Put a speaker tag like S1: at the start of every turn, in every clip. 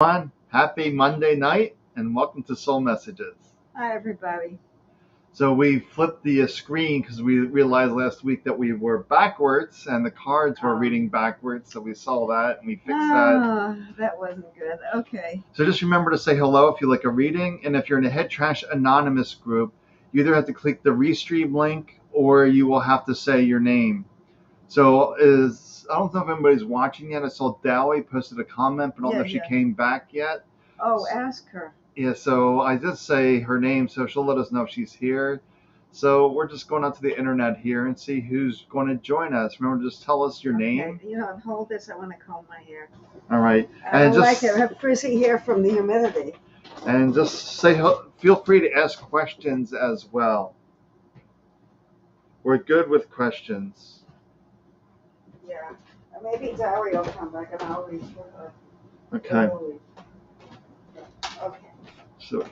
S1: everyone. Happy Monday night and welcome to Soul Messages.
S2: Hi, everybody.
S1: So we flipped the screen because we realized last week that we were backwards and the cards were reading backwards. So we saw that and we fixed that.
S2: That wasn't good. Okay.
S1: So just remember to say hello if you like a reading. And if you're in a Head Trash Anonymous group, you either have to click the Restream link or you will have to say your name. So I don't know if anybody's watching yet. I saw Dowie posted a comment, but I don't know if she came back yet.
S2: Oh, ask her.
S1: Yeah, so I did say her name, so she'll let us know if she's here. So we're just going out to the internet here and see who's going to join us. Remember, just tell us your name.
S2: Hold this. I want to comb my hair.
S1: All right.
S2: I don't like it. I have frizzy hair from the humidity.
S1: And just feel free to ask questions as well. We're good with questions.
S2: Yeah. Maybe Dowie will come back and I'll read for her.
S1: Okay.
S2: Okay.
S1: So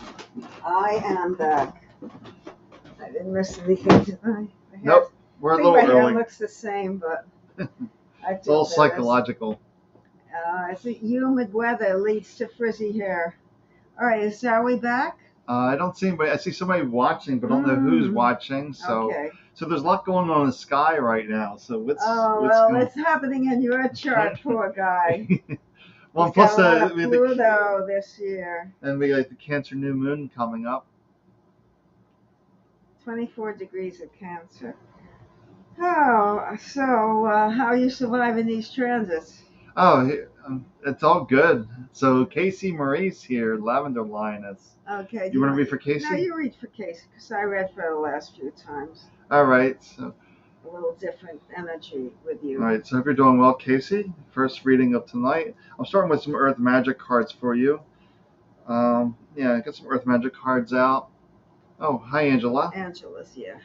S2: I am back. I didn't miss anything, did I?
S1: Nope. We're a little
S2: my
S1: early.
S2: hair looks the same, but
S1: it's all psychological.
S2: I think humid weather leads to frizzy hair. All right, is Dowie back?
S1: I don't see anybody. I see somebody watching, but I don't know who's watching. So, so there's a lot going on in the sky right now. So what's
S2: it's happening in your chart, poor guy.
S1: Well,
S2: He's
S1: plus
S2: got a lot of Pluto this year.
S1: And we got the Cancer new moon coming up.
S2: 24 degrees of Cancer. Oh, so how are you surviving these transits?
S1: Oh, it's all good. So Casey Maurice here, Lavender Lioness.
S2: Okay.
S1: You want to read for Casey?
S2: No, you read for Casey because I read for the last few times.
S1: All right. So
S2: a little different energy with you.
S1: All right. So if you're doing well, Casey, first reading of tonight. I'm starting with some Earth Magic cards for you. Yeah, get some Earth Magic cards out. Oh, hi, Angela.
S2: Angela's, yeah.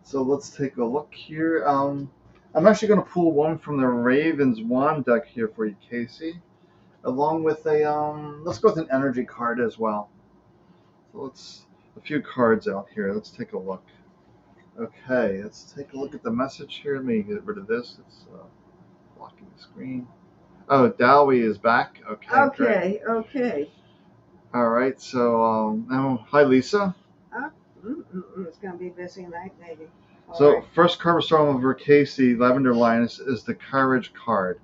S1: So let's take a look here. I'm actually going to pull one from the Raven's Wand deck here for you, Casey, along with let's go with an energy card as well. So a few cards out here. Let's take a look. Okay, let's take a look at the message here. Let me get rid of this. It's blocking the screen. Oh, Dowie is back. Okay.
S2: Okay.
S1: All right. So, hi, Lisa.
S2: It's going to be a busy night, maybe.
S1: First card we're starting with for Casey, Lavender Lioness, is the Courage card.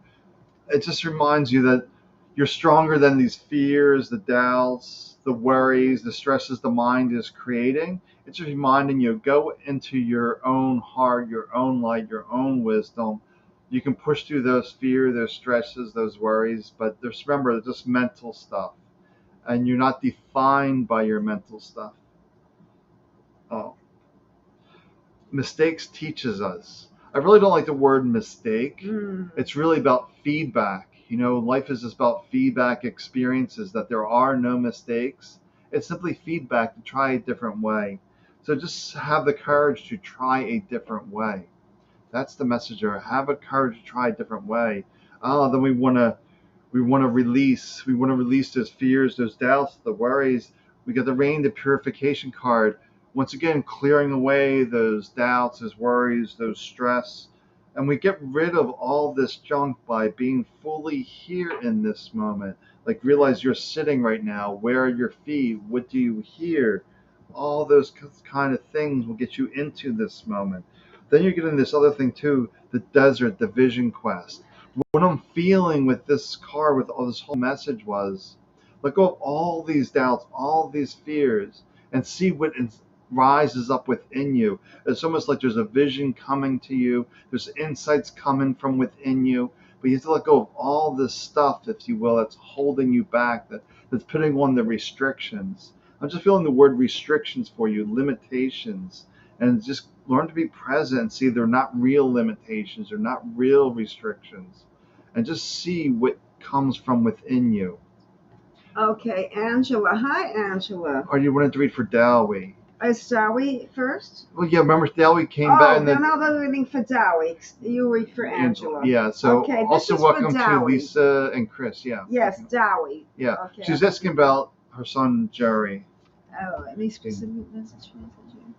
S1: It just reminds you that you're stronger than these fears, the doubts, the worries, the stresses the mind is creating. It's just reminding you, go into your own heart, your own light, your own wisdom. You can push through those fears, those stresses, those worries, but just remember, it's just mental stuff. And you're not defined by your mental stuff. Oh. Mistakes teaches us. I really don't like the word mistake. It's really about feedback. Life is just about feedback experiences, that there are no mistakes. It's simply feedback to try a different way. So just have the courage to try a different way. That's the message there. Have a courage to try a different way. Then we want to release. We want to release those fears, those doubts, the worries. We got the Rain to Purification card. Once again, clearing away those doubts, those worries, those stress. And we get rid of all this junk by being fully here in this moment. Like, realize you're sitting right now. Where are your feet? What do you hear? All those kind of things will get you into this moment. Then you're getting this other thing too, the desert, the vision quest. What I'm feeling with this card, with all this whole message was, let go of all these doubts, all these fears, and see what rises up within you. It's almost like there's a vision coming to you. There's insights coming from within you. But you have to let go of all this stuff, if you will, that's holding you back, that's putting on the restrictions. I'm just feeling the word restrictions for you, limitations. And just learn to be present and see they're not real limitations, they're not real restrictions. And just see what comes from within you.
S2: Okay, Angela. Hi, Angela.
S1: Or you wanted to read for Dowie?
S2: Is Dowie first?
S1: Well, yeah, remember Dowie came back.
S2: Oh, then I'll be reading for Dowie. You read for Angela.
S1: Yeah, so
S2: okay,
S1: also welcome to Lisa and Chris, yeah.
S2: Yes, Dowie.
S1: Yeah, okay, she's asking about her son, Jerry.
S2: Oh, any specific message for you?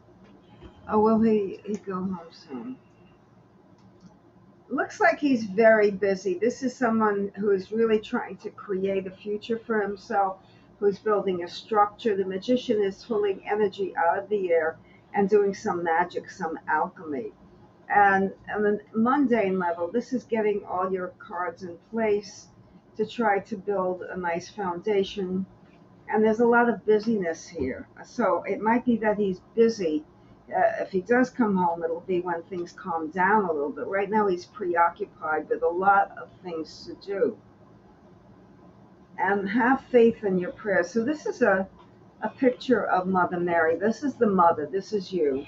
S2: Oh, will he go home soon? looks like he's very busy. This is someone who is really trying to create a future for himself, who's building a structure. The magician is pulling energy out of the air and doing some magic, some alchemy. And on the mundane level, this is getting all your cards in place to try to build a nice foundation. And there's a lot of busyness here. So it might be that he's busy. If he does come home, it'll be when things calm down a little bit. Right now, he's preoccupied with a lot of things to do. And have faith in your prayers. So this is a picture of Mother Mary. This is the mother. This is you.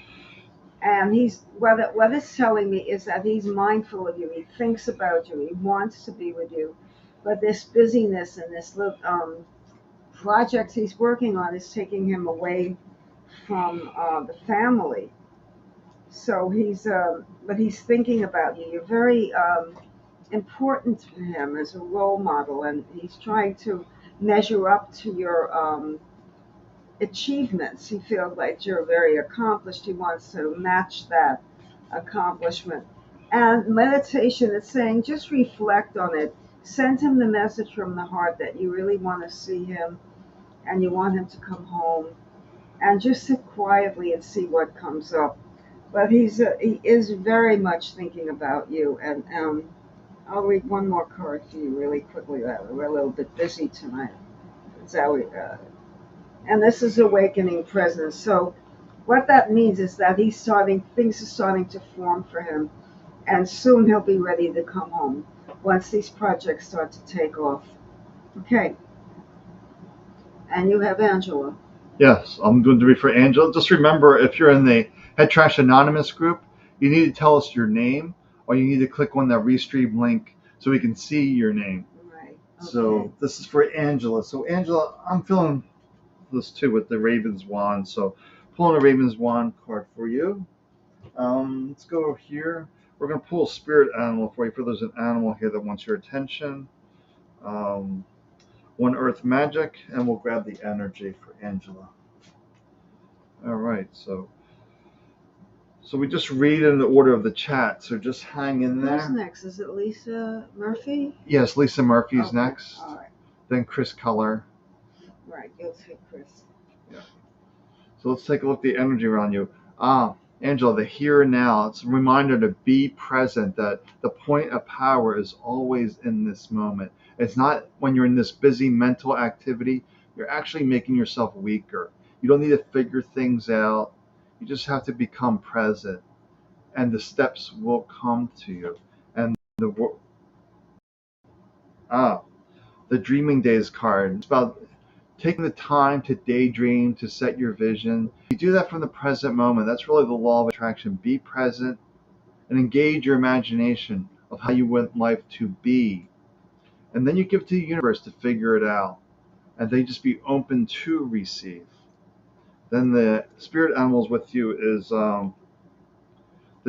S2: And he's what it's telling me is that he's mindful of you. He thinks about you. He wants to be with you. But this busyness and this project he's working on is taking him away from the family. So but he's thinking about you. You're very important to him as a role model, and he's trying to measure up to your achievements. He feels like you're very accomplished. He wants to match that accomplishment. And meditation, it's saying just reflect on it. Send him the message from the heart that you really want to see him and you want him to come home, and just sit quietly and see what comes up. But he is very much thinking about you. And I'll read one more card to you really quickly. We're a little bit busy tonight. That's how and this is awakening presence. So what that means is that things are starting to form for him, and soon he'll be ready to come home once these projects start to take off. Okay. And you have Angela.
S1: Yes, I'm going to read for Angela. Just remember, if you're in the Head Trash Anonymous group, you need to tell us your name, or you need to click on that restream link so we can see your name.
S2: Right. Okay.
S1: So this is for Angela. So Angela, I'm feeling this too with the Raven's Wand. So pulling a Raven's Wand card for you. Let's go here. We're going to pull a spirit animal for you. For there's an animal here that wants your attention. One Earth Magic, and we'll grab the energy for Angela. All right, so we just read in the order of the chat, so just hang in there.
S2: Who's next? Is it Lisa Murphy?
S1: Yes, Lisa Murphy's
S2: Okay.
S1: next.
S2: All right.
S1: Then Chris Keller.
S2: Right, you'll take Chris.
S1: Yeah. So let's take a look at the energy around you. Angela, the here and now. It's a reminder to be present, that the point of power is always in this moment. It's not when you're in this busy mental activity, you're actually making yourself weaker. You don't need to figure things out. You just have to become present, and the steps will come to you. And the Dreaming Days card. It's about taking the time to daydream, to set your vision. You do that from the present moment. That's really the law of attraction. Be present and engage your imagination of how you want life to be. And then you give it to the universe to figure it out. And they just be open to receive. Then the spirit animals with you is the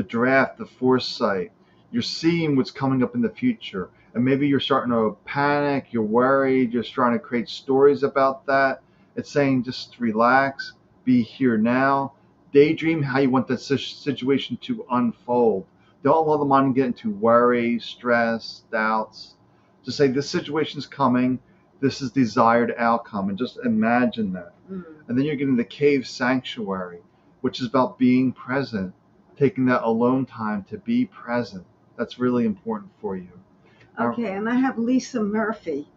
S1: draft, the foresight. You're seeing what's coming up in the future. And maybe you're starting to panic, you're worried, you're starting to create stories about that. It's saying just relax, be here now, daydream how you want that situation to unfold. Don't allow the mind to get into worry, stress, doubts. Just say this situation's coming, this is desired outcome, and just imagine that. And then you're getting the cave sanctuary, which is about being present, taking that alone time to be present. That's really important for you.
S2: Okay, and I have Lisa Murphy.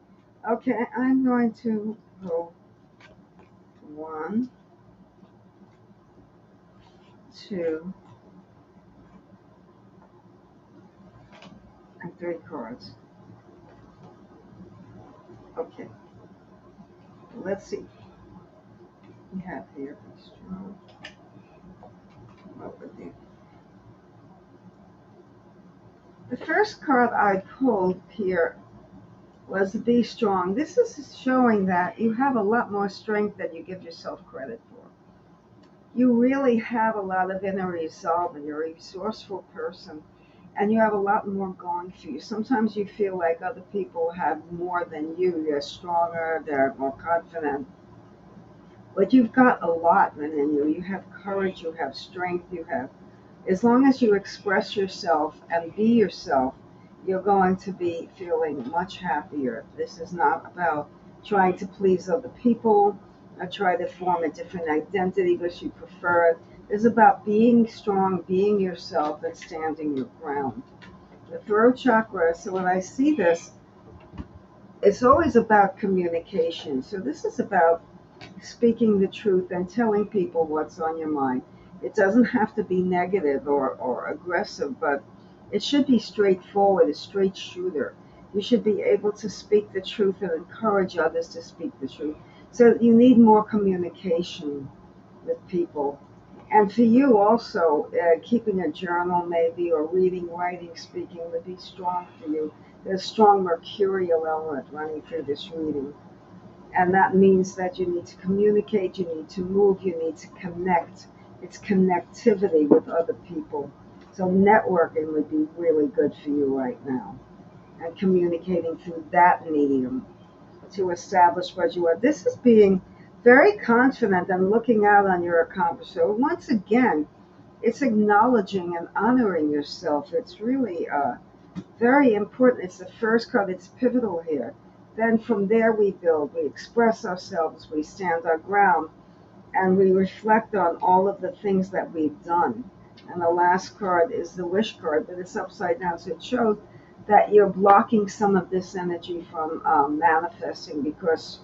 S2: Okay, I'm going to go 1, 2, and 3 cards. Okay, let's see. We have here strong. The first card I pulled here was Be Strong. This is showing that you have a lot more strength than you give yourself credit for. You really have a lot of inner resolve, and you're a resourceful person, and you have a lot more going for you. Sometimes you feel like other people have more than you. They're stronger, they're more confident. But you've got a lot within you. You have courage, you have strength, you have As long as you express yourself and be yourself, you're going to be feeling much happier. This is not about trying to please other people or try to form a different identity because you prefer it. It's about being strong, being yourself, and standing your ground. The throat chakra, so when I see this, it's always about communication. So this is about speaking the truth and telling people what's on your mind. It doesn't have to be negative or aggressive, but it should be straightforward, a straight shooter. You should be able to speak the truth and encourage others to speak the truth. So you need more communication with people. And for you also, keeping a journal maybe or reading, writing, speaking would be strong for you. There's strong mercurial element running through this reading. And that means that you need to communicate, you need to move, you need to connect. It's connectivity with other people. So networking would be really good for you right now. And communicating through that medium to establish what you are. This is being very confident and looking out on your accomplishment. So once again, it's acknowledging and honoring yourself. It's really very important. It's the first card. It's pivotal here. Then from there we build. We express ourselves. We stand our ground, and we reflect on all of the things that we've done. And the last card is the wish card, but it's upside down, so it shows that you're blocking some of this energy from manifesting because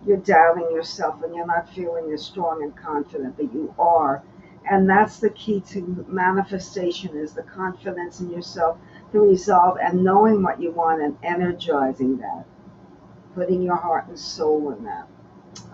S2: you're doubting yourself and you're not feeling as strong and confident that you are. And that's the key to manifestation, is the confidence in yourself, the resolve, and knowing what you want and energizing that, putting your heart and soul in that.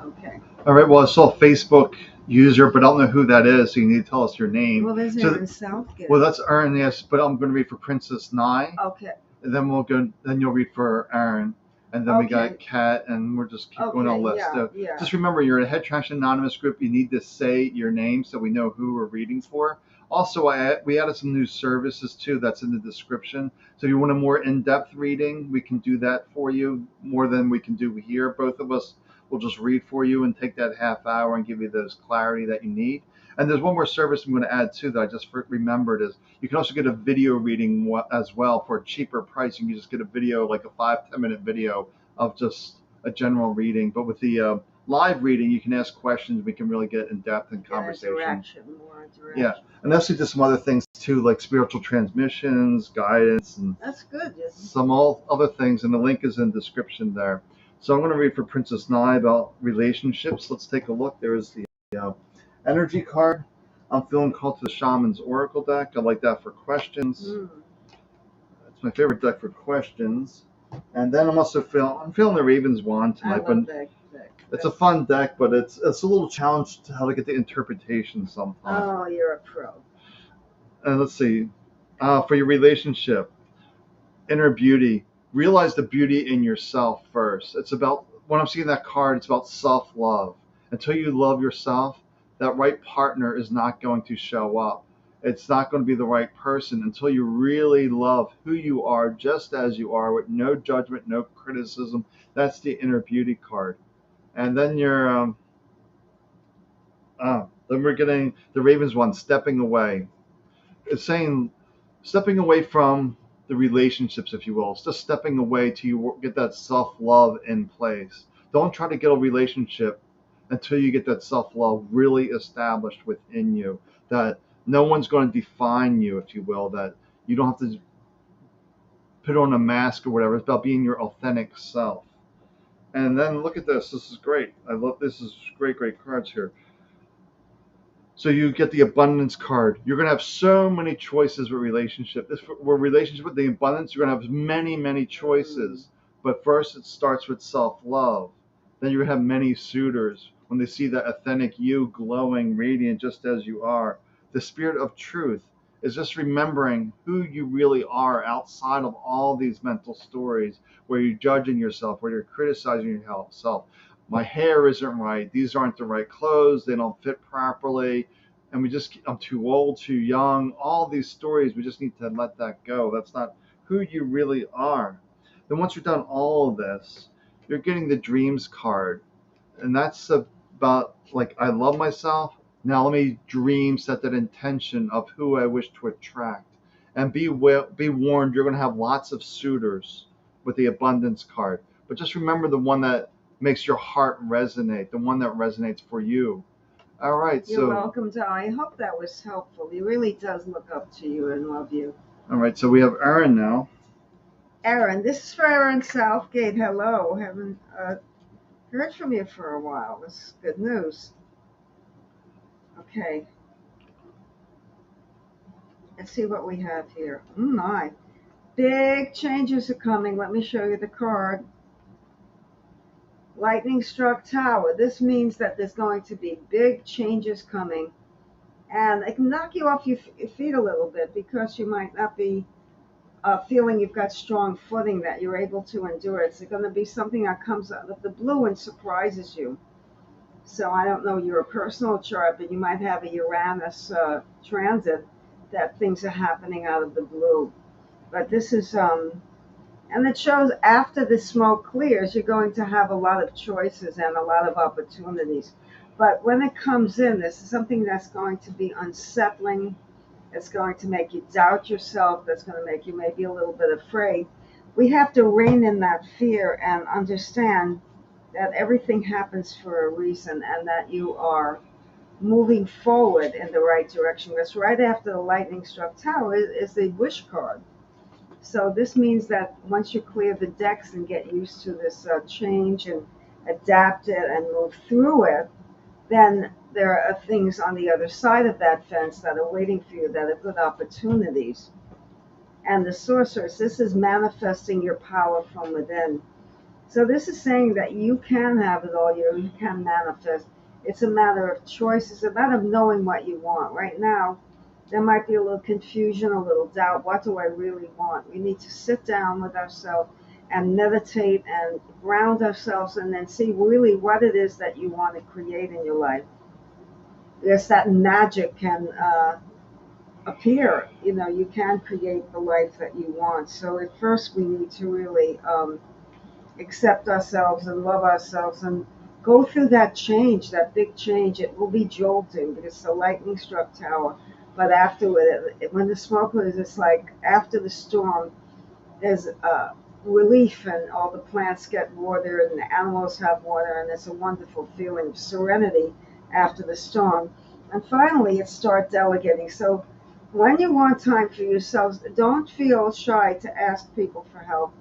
S2: Okay.
S1: All right. Well, I saw a Facebook user, but I don't know who that is. So you need to tell us your name.
S2: Well, there's Aaron Southgate.
S1: Well, that's Aaron, yes. But I'm going to read for Princess Nye.
S2: Okay.
S1: And then we'll go. Then you'll read for Aaron. And then we got Kat, and we'll just keep going on the list.
S2: Yeah.
S1: Just remember, you're in a Head Trash Anonymous group. You need to say your name so we know who we're reading for. Also, we added some new services too. That's in the description. So if you want a more in-depth reading, we can do that for you more than we can do here. Both of us will just read for you and take that half hour and give you those clarity that you need. And there's one more service I'm going to add too that I just remembered is you can also get a video reading as well for a cheaper price. You can just get a video, like a 5-10 minute video of just a general reading. But with the live reading, you can ask questions. We can really get in depth in conversation.
S2: More direction.
S1: Yeah, and that's just some other things too, like spiritual transmissions, guidance, and
S2: that's good.
S1: Some all other things. And the link is in the description there. So I'm going to read for Princess Nye about relationships. Let's take a look. There's the energy card. I'm feeling called to the Shaman's Oracle deck. I like that for questions. It's my favorite deck for questions. And then I'm feeling the Raven's Wand tonight.
S2: I love that deck.
S1: It's a fun deck, but it's a little challenge to how to get the interpretation sometimes.
S2: Oh, you're a pro.
S1: And let's see. For your relationship, inner beauty. Realize the beauty in yourself first. It's about, when I'm seeing that card, it's about self-love. Until you love yourself, that right partner is not going to show up. It's not going to be the right person until you really love who you are just as you are, with no judgment, no criticism. That's the inner beauty card. And then then we're getting the Ravens one, stepping away. It's saying stepping away from the relationships, if you will. It's just stepping away till you get that self-love in place. Don't try to get a relationship until you get that self-love really established within you, that no one's going to define you, if you will, that you don't have to put on a mask or whatever. It's about being your authentic self. And then look at this. This is great. I love this. Is great cards here. So you get the abundance card. You're going to have so many choices with relationship. Relationship with the abundance, you're going to have many choices. But first it starts with self-love. Then you're going to have many suitors when they see that authentic you, glowing, radiant, just as you are. The spirit of truth is just remembering who you really are outside of all these mental stories where you're judging yourself, where you're criticizing yourself. My hair isn't right. These aren't the right clothes. They don't fit properly. And I'm too old, too young. All these stories, we just need to let that go. That's not who you really are. Then once you've done all of this, you're getting the dreams card. And that's about, like, I love myself. Now let me dream, set that intention of who I wish to attract. And be warned, you're going to have lots of suitors with the abundance card. But just remember the one that makes your heart resonate, the one that resonates for you. All right,
S2: You're
S1: so
S2: welcome, Dowie. I hope that was helpful. He really does look up to you and love you.
S1: we have Aaron now.
S2: Aaron, this is for Aaron Southgate. Hello. Haven't heard from you for a while. This is good news. Okay, let's see what we have here. My. Big changes are coming. Let me show you the card. Lightning struck tower. This means that there's going to be big changes coming. And it can knock you off your feet a little bit because you might not be feeling you've got strong footing that you're able to endure. It's going to be something that comes out of the blue and surprises you. So I don't know your personal chart, but you might have a Uranus transit that things are happening out of the blue. But this is, and it shows after the smoke clears, you're going to have a lot of choices and a lot of opportunities. But when it comes in, this is something that's going to be unsettling. It's going to make you doubt yourself. That's going to make you maybe a little bit afraid. We have to rein in that fear and understand that everything happens for a reason and that you are moving forward in the right direction. That's right after the lightning struck tower is the wish card. So this means that once you clear the decks and get used to this change and adapt it and move through it, then there are things on the other side of that fence that are waiting for you that are good opportunities. And the sorceress, this is manifesting your power from within. So this is saying that you can have it all, you can manifest. It's a matter of choice. It's a matter of knowing what you want. Right now, there might be a little confusion, a little doubt. What do I really want? We need to sit down with ourselves and meditate and ground ourselves and then see really what it is that you want to create in your life. Yes, that magic can appear. You can create the life that you want. So at first we need to really accept ourselves and love ourselves and go through that change, that big change. It will be jolting because it's a lightning struck tower. But afterward, when the smoke clears, it's like after the storm, there's relief and all the plants get water and the animals have water and it's a wonderful feeling of serenity after the storm. And finally, it starts delegating. So when you want time for yourselves, don't feel shy to ask people for help.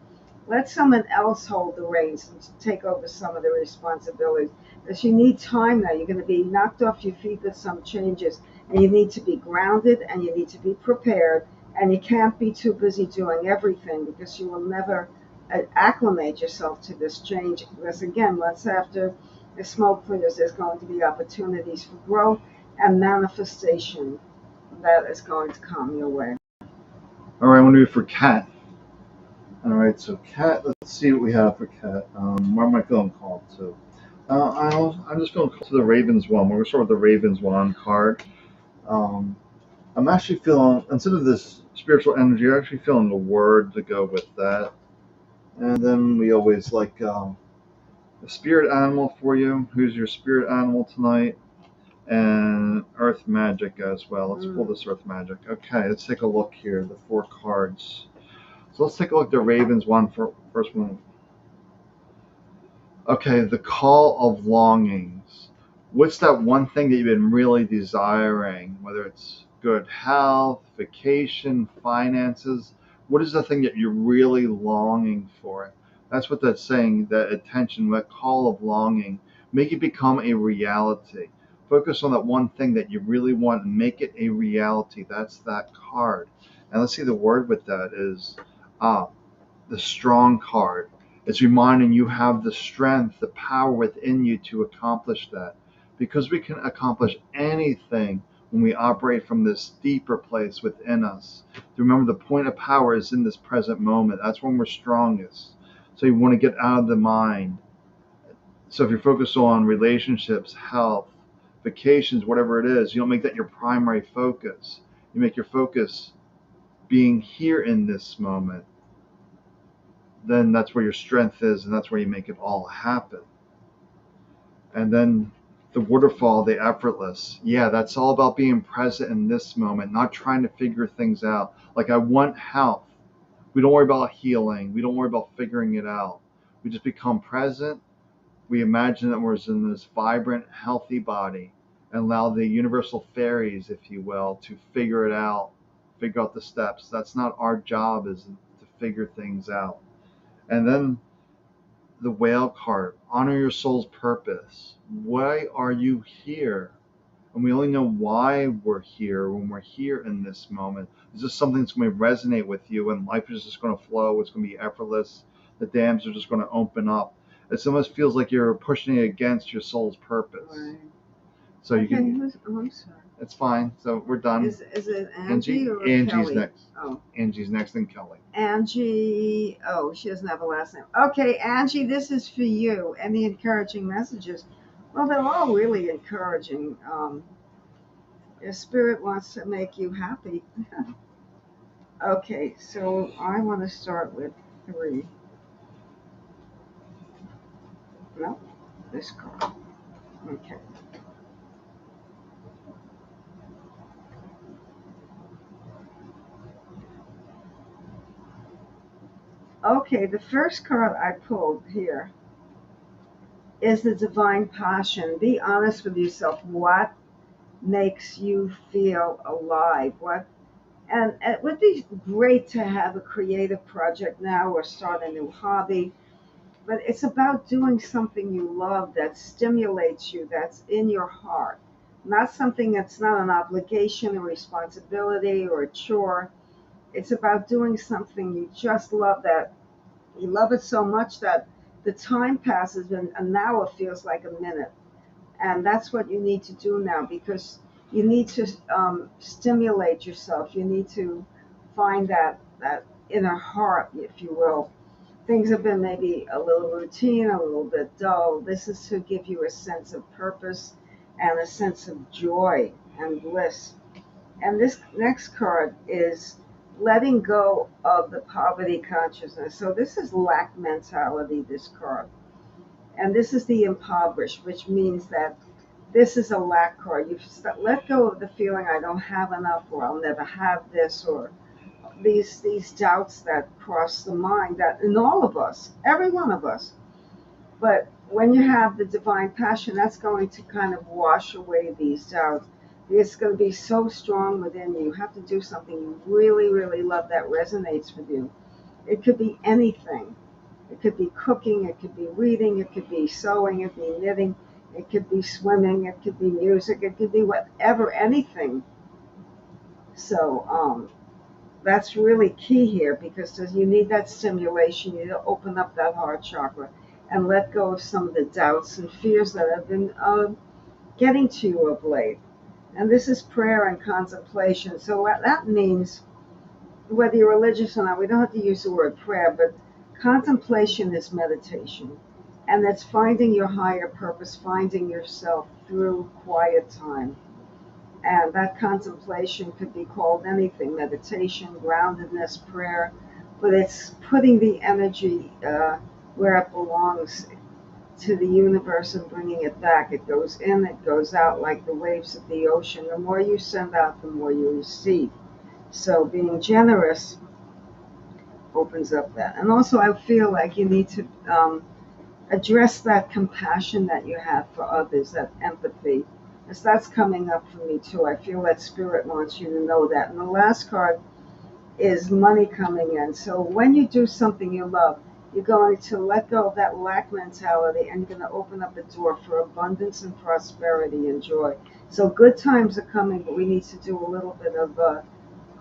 S2: Let someone else hold the reins and take over some of the responsibilities. Because you need time now. You're going to be knocked off your feet with some changes. And you need to be grounded and you need to be prepared. And you can't be too busy doing everything because you will never acclimate yourself to this change. Because again, once after the smoke clears, there's going to be opportunities for growth and manifestation that is going to come your way.
S1: All right, I'm going to do it for Kat. All right, so Kat, let's see what we have for Kat. Where am I feeling called to? I'm just going to call to the Ravens one. We're going to start with the Ravens one card. I'm actually feeling, instead of this spiritual energy, I'm actually feeling the word to go with that. And then we always like a spirit animal for you. Who's your spirit animal tonight? And earth magic as well. Let's pull this earth magic. Okay, let's take a look here. The 4 cards. So let's take a look at the Ravens one for first one. Okay, the call of longings. What's that one thing that you've been really desiring? Whether it's good health, vacation, finances. What is the thing that you're really longing for? That's what that's saying, that attention, that call of longing. Make it become a reality. Focus on that one thing that you really want and make it a reality. That's that card. And let's see, the word with that is the strong card. It's reminding you have the strength, the power within you to accomplish that. Because we can accomplish anything when we operate from this deeper place within us. Remember, the point of power is in this present moment. That's when we're strongest. So you want to get out of the mind. So if you're focused on relationships, health, vacations, whatever it is, you don't make that your primary focus. You make your focus being here in this moment. Then that's where your strength is, and that's where you make it all happen. And then The waterfall, the effortless. Yeah, that's all about being present in this moment, not trying to figure things out. Like, I want health. We don't worry about healing. We don't worry about figuring it out. We just become present. We imagine that we're in this vibrant, healthy body and allow the universal fairies, if you will, to figure it out, figure out the steps. That's not our job, is to figure things out. And then the whale card, honor your soul's purpose. Why are you here? And we only know why we're here when we're here in this moment. Is this something that's going to resonate with you, and life is just going to flow? It's going to be effortless. The dams are just going to open up. It almost feels like you're pushing it against your soul's purpose.
S2: Right.
S1: So you
S2: Okay,
S1: can.
S2: I'm sorry.
S1: It's fine. So we're done.
S2: Is it Angie or
S1: Angie's
S2: Kelly?
S1: next.
S2: Oh,
S1: Angie's next, and Kelly.
S2: Angie. Oh, she doesn't have a last name. Okay, Angie, this is for you. Any encouraging messages? Well, they're all really encouraging. Your spirit wants to make you happy. Okay, so I want to start with 3. No, this card. Okay. Okay, the first card I pulled here is the divine passion. Be honest with yourself. What makes you feel alive? And it would be great to have a creative project now or start a new hobby, but it's about doing something you love that stimulates you, that's in your heart. Not something that's not an obligation or responsibility or a chore. It's about doing something you just love, that you love it so much that the time passes and an hour feels like a minute. And that's what you need to do now, because you need to stimulate yourself. You need to find that inner heart, if you will. Things have been maybe a little routine, a little bit dull. This is to give you a sense of purpose and a sense of joy and bliss. And this next card is letting go of the poverty consciousness. So this is lack mentality, this card. And this is the impoverished, which means that this is a lack card. You've let go of the feeling I don't have enough, or I'll never have this, or these doubts that cross the mind, that in all of us, every one of us. But when you have the divine passion, that's going to kind of wash away these doubts. It's going to be so strong within you. You have to do something you really, really love that resonates with you. It could be anything. It could be cooking, it could be reading, it could be sewing, it could be knitting, it could be swimming, it could be music, it could be whatever, anything. So that's really key here, because you need that stimulation. You need to open up that heart chakra and let go of some of the doubts and fears that have been getting to you of late. And this is prayer and contemplation. So what that means, whether you're religious or not, we don't have to use the word prayer, but contemplation is meditation. And that's finding your higher purpose, finding yourself through quiet time. And that contemplation could be called anything: meditation, groundedness, prayer, but it's putting the energy where it belongs, to the universe, and bringing it back. It goes in, it goes out like the waves of the ocean. The more you send out, the more you receive. So being generous opens up that. And also, I feel like you need to address that compassion that you have for others, that empathy. As that's coming up for me too. I feel that spirit wants you to know that. And the last card is money coming in. So when you do something you love, you're going to let go of that lack mentality, and you're going to open up the door for abundance and prosperity and joy. So good times are coming, but we need to do a little bit of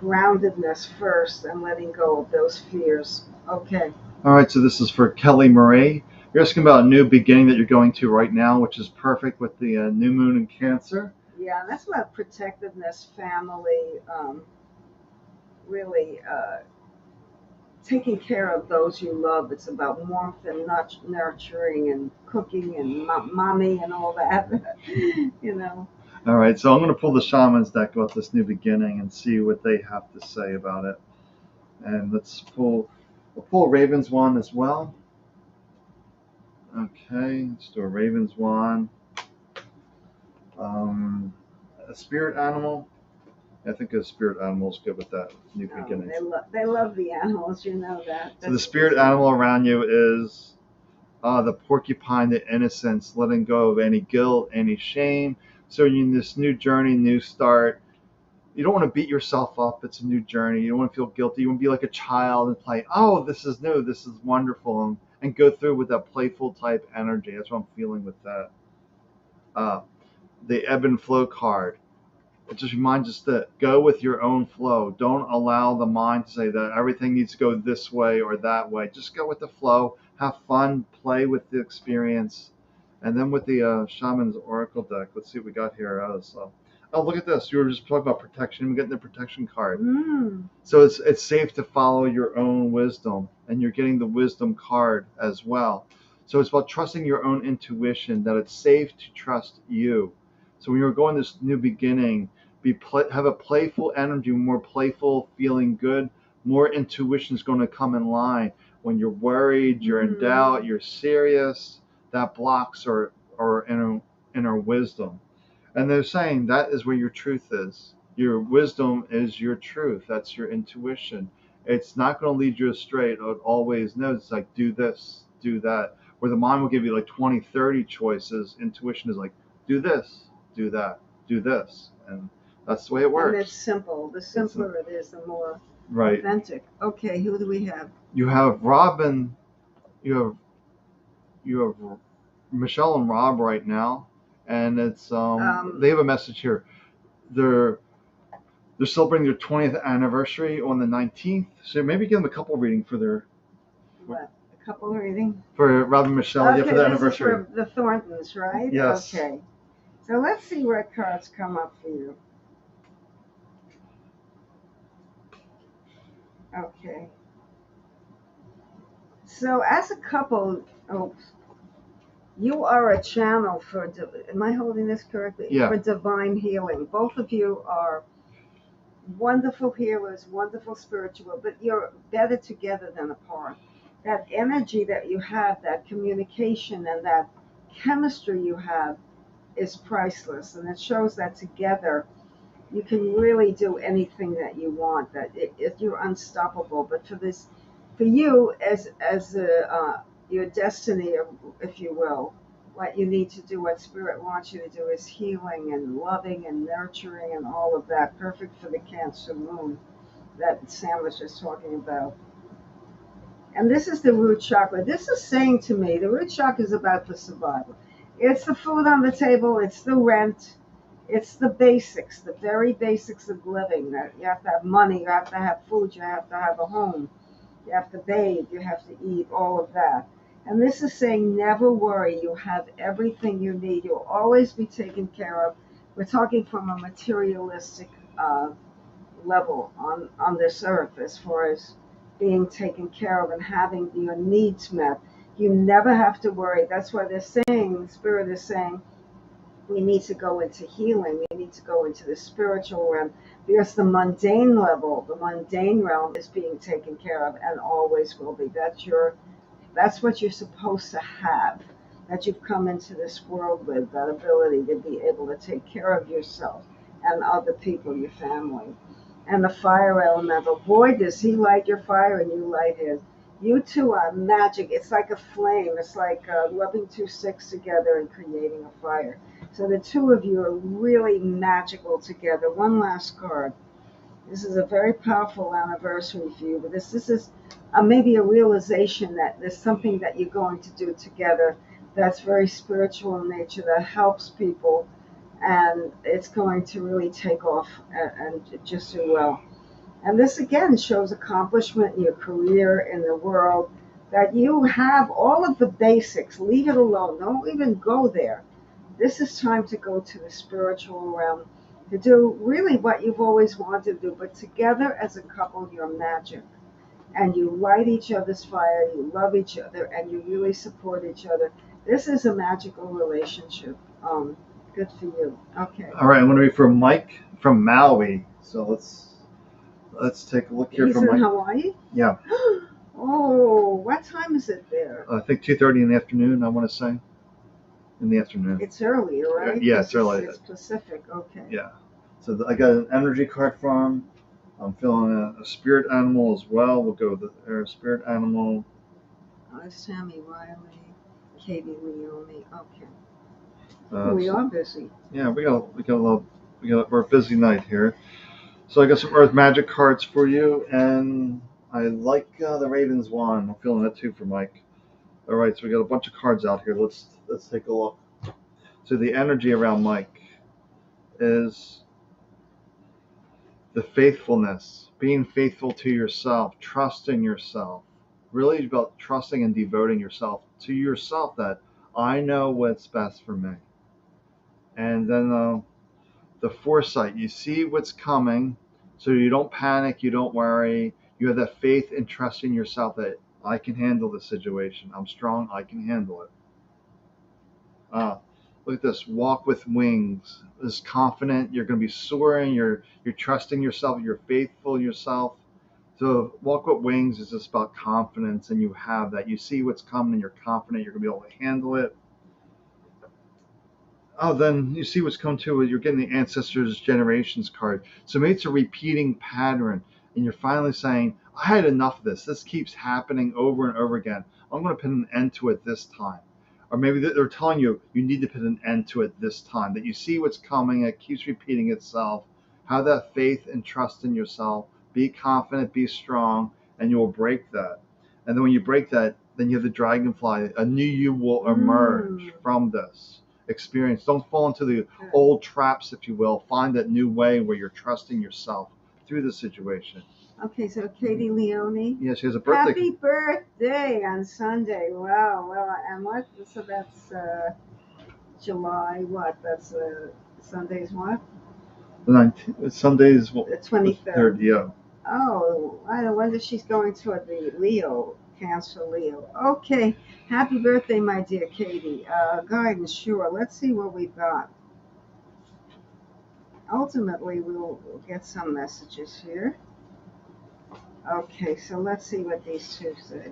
S2: groundedness first and letting go of those fears. Okay.
S1: All right, so this is for Kelly Marie. You're asking about a new beginning that you're going to right now, which is perfect with the new moon in Cancer.
S2: Yeah, that's about protectiveness, family, really taking care of those you love. It's about warmth and nurturing and cooking and mommy and all that, you know.
S1: All right, so I'm going to pull the Shaman's deck about this new beginning and see what they have to say about it. And we'll pull Raven's Wand as well. Okay, let's do a Raven's Wand. A spirit animal. I think a spirit animal is good with that new
S2: Oh,
S1: beginning.
S2: they love the animals, you know that.
S1: So the spirit animal around you is the porcupine, the innocence, letting go of any guilt, any shame. So you're in this new journey, new start. You don't want to beat yourself up. It's a new journey. You don't want to feel guilty. You want to be like a child and play, oh, this is new. This is wonderful. And go through with that playful type energy. That's what I'm feeling with that. The ebb and flow card. It just reminds us to go with your own flow. Don't allow the mind to say that everything needs to go this way or that way. Just go with the flow. Have fun. Play with the experience. And then with the Shaman's Oracle deck, let's see what we got here. Oh, look at this. You were just talking about protection. We're getting the protection card. So it's safe to follow your own wisdom. And you're getting the wisdom card as well. So it's about trusting your own intuition, that it's safe to trust you. So when you're going this new beginning, have a playful energy, more playful, feeling good. More intuition is going to come in line. When you're worried, you're in doubt, you're serious, that blocks our inner wisdom. And they're saying that is where your truth is. Your wisdom is your truth. That's your intuition. It's not going to lead you astray. It always knows. It's like, do this, do that. Where the mind will give you like 20, 30 choices, intuition is like, do this, do that, do this. And that's the way it works.
S2: And it's simple. The simpler it is, the more
S1: right.
S2: Authentic. Okay, who do we have?
S1: You have Robin. You have Michelle and Rob right now, and it's they have a message here. They're celebrating their 20th anniversary on the 19th. So maybe give them a couple reading for their.
S2: What? A couple reading?
S1: For Rob and Michelle,
S2: okay,
S1: yeah, for the
S2: this
S1: anniversary.
S2: Is for the Thorntons, right?
S1: Yes.
S2: Okay. So let's see what cards come up for you. Okay. So as a couple, you are a channel for, am I holding this correctly?
S1: Yeah.
S2: For divine healing. Both of you are wonderful healers, wonderful spiritual, but you're better together than apart. That energy that you have, that communication and that chemistry you have is priceless. And it shows that together you can really do anything that you want, that you're unstoppable. But for you as your destiny, if you will, what you need to do, what Spirit wants you to do, is healing and loving and nurturing and all of that. Perfect for the Cancer moon that Sam was just talking about. And this is the root chakra. This is saying to me, the root chakra is about the survival. It's the food on the table, it's the rent, it's the basics, the very basics of living. That you have to have money, you have to have food, you have to have a home, you have to bathe, you have to eat, all of that. And this is saying never worry, you have everything you need. You'll always be taken care of. We're talking from a materialistic level on this earth as far as being taken care of and having your needs met. You never have to worry. That's why they're saying, Spirit is saying, we need to go into healing. We need to go into the spiritual realm, because the mundane level, the mundane realm is being taken care of and always will be. That's what you're supposed to have, that you've come into this world with, that ability to be able to take care of yourself and other people, your family. And the fire elemental, boy, does he light your fire and you light his. You two are magic. It's like a flame. It's like rubbing two sticks together and creating a fire. So the two of you are really magical together. One last card. This is a very powerful anniversary for you, but this is maybe a realization that there's something that you're going to do together that's very spiritual in nature, that helps people, and it's going to really take off and just do well. And this again shows accomplishment in your career, in the world, that you have all of the basics. Leave it alone. Don't even go there. This is time to go to the spiritual realm, to do really what you've always wanted to do. But together as a couple, you're magic. And you light each other's fire, you love each other, and you really support each other. This is a magical relationship. Good for you. Okay.
S1: All right, I'm going to read for Mike from Maui. So let's take a look here.
S2: He's
S1: from
S2: in
S1: Mike.
S2: Hawaii?
S1: Yeah.
S2: Oh, what time is it there?
S1: I think 2:30 in the afternoon, I want to say. in the afternoon.
S2: It's early, right?
S1: Yeah, it's early.
S2: It's Pacific. Okay.
S1: Yeah. So I got an energy card from him. I'm feeling a spirit animal as well. We'll go with our spirit animal.
S2: Sammy Riley, Katie Leone. Okay. We
S1: So,
S2: are busy.
S1: yeah, we're a busy night here. So I got some Earth Magic cards for you, and I like the Raven's Wand. I'm feeling that too for Mike. All right, so we got a bunch of cards out here. Let's take a look. So the energy around Mike is the faithfulness, being faithful to yourself, trusting yourself. Really about trusting and devoting yourself to yourself that I know what's best for me. And then the foresight, you see what's coming, so you don't panic, you don't worry. You have that faith and trust in yourself that I can handle the situation. I'm strong, I can handle it. Look at this, walk with wings. This confident, you're going to be soaring, you're trusting yourself, you're faithful yourself. So walk with wings is just about confidence, and you have that. You see what's coming, and you're confident you're going to be able to handle it. Oh, then you see what's coming too. You're getting the ancestors' generations card. So maybe it's a repeating pattern, and you're finally saying, "I had enough of this. This keeps happening over and over again. I'm going to put an end to it this time." Or maybe they're telling you you need to put an end to it this time. That you see what's coming, it keeps repeating itself. Have that faith and trust in yourself. Be confident, be strong, and you will break that. And then when you break that, then you have the dragonfly. A new you will emerge from this experience. Don't fall into the old traps, if you will. Find that new way where you're trusting yourself through the situation.
S2: Okay, so Katie Leone.
S1: Yeah, she has a birthday.
S2: Happy birthday on Sunday. Wow. Well, and what? So that's July. What? That's Sunday's what?
S1: The 19th. Sunday's
S2: the 23rd.
S1: Yeah.
S2: Oh, I wonder if she's going toward the Leo. Cancer Leo. Okay. Happy birthday, my dear Katie. Guidance, sure. Let's see what we've got. Ultimately, we'll get some messages here. Okay, so let's see what these two say.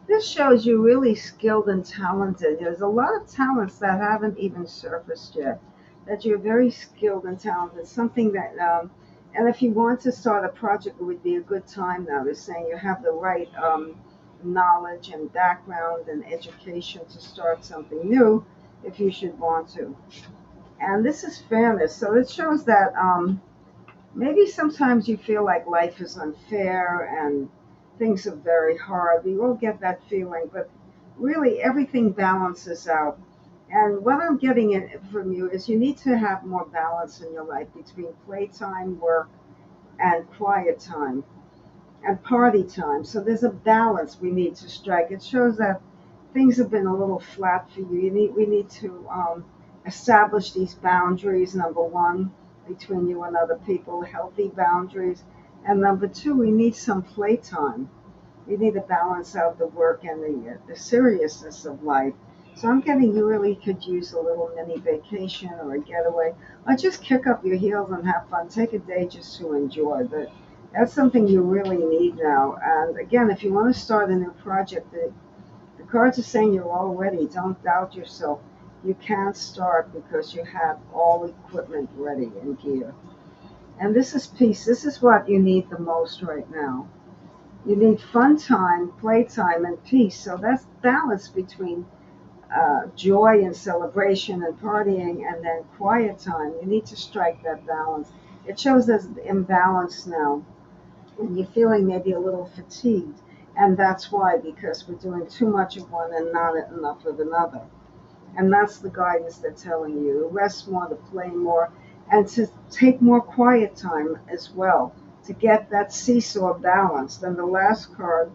S2: This shows you really skilled and talented. There's a lot of talents that haven't even surfaced yet. That you're very skilled and talented. Something that, and if you want to start a project, it would be a good time now. They're saying you have the right knowledge and background and education to start something new if you should want to. And this is fairness. So it shows that maybe sometimes you feel like life is unfair and things are very hard. We all get that feeling, but really everything balances out. And what I'm getting from you is you need to have more balance in your life between playtime, work, and quiet time, and party time. So there's a balance we need to strike. It shows that things have been a little flat for you. We need to establish these boundaries, number one, between you and other people, healthy boundaries. And number two, we need some playtime. We need to balance out the work and the seriousness of life. So I'm getting you really could use a little mini vacation or a getaway. Or just kick up your heels and have fun. Take a day just to enjoy. But that's something you really need now. And again, if you want to start a new project, the cards are saying you're all ready. Don't doubt yourself. You can't start because you have all equipment ready and gear. And this is peace. This is what you need the most right now. You need fun time, playtime, and peace. So that's balance between joy and celebration and partying and then quiet time. You need to strike that balance. It shows there's imbalance now. And you're feeling maybe a little fatigued. And that's why, because we're doing too much of one and not enough of another. And that's the guidance they're telling you. To rest more, to play more, and to take more quiet time as well, to get that seesaw balanced. And the last card,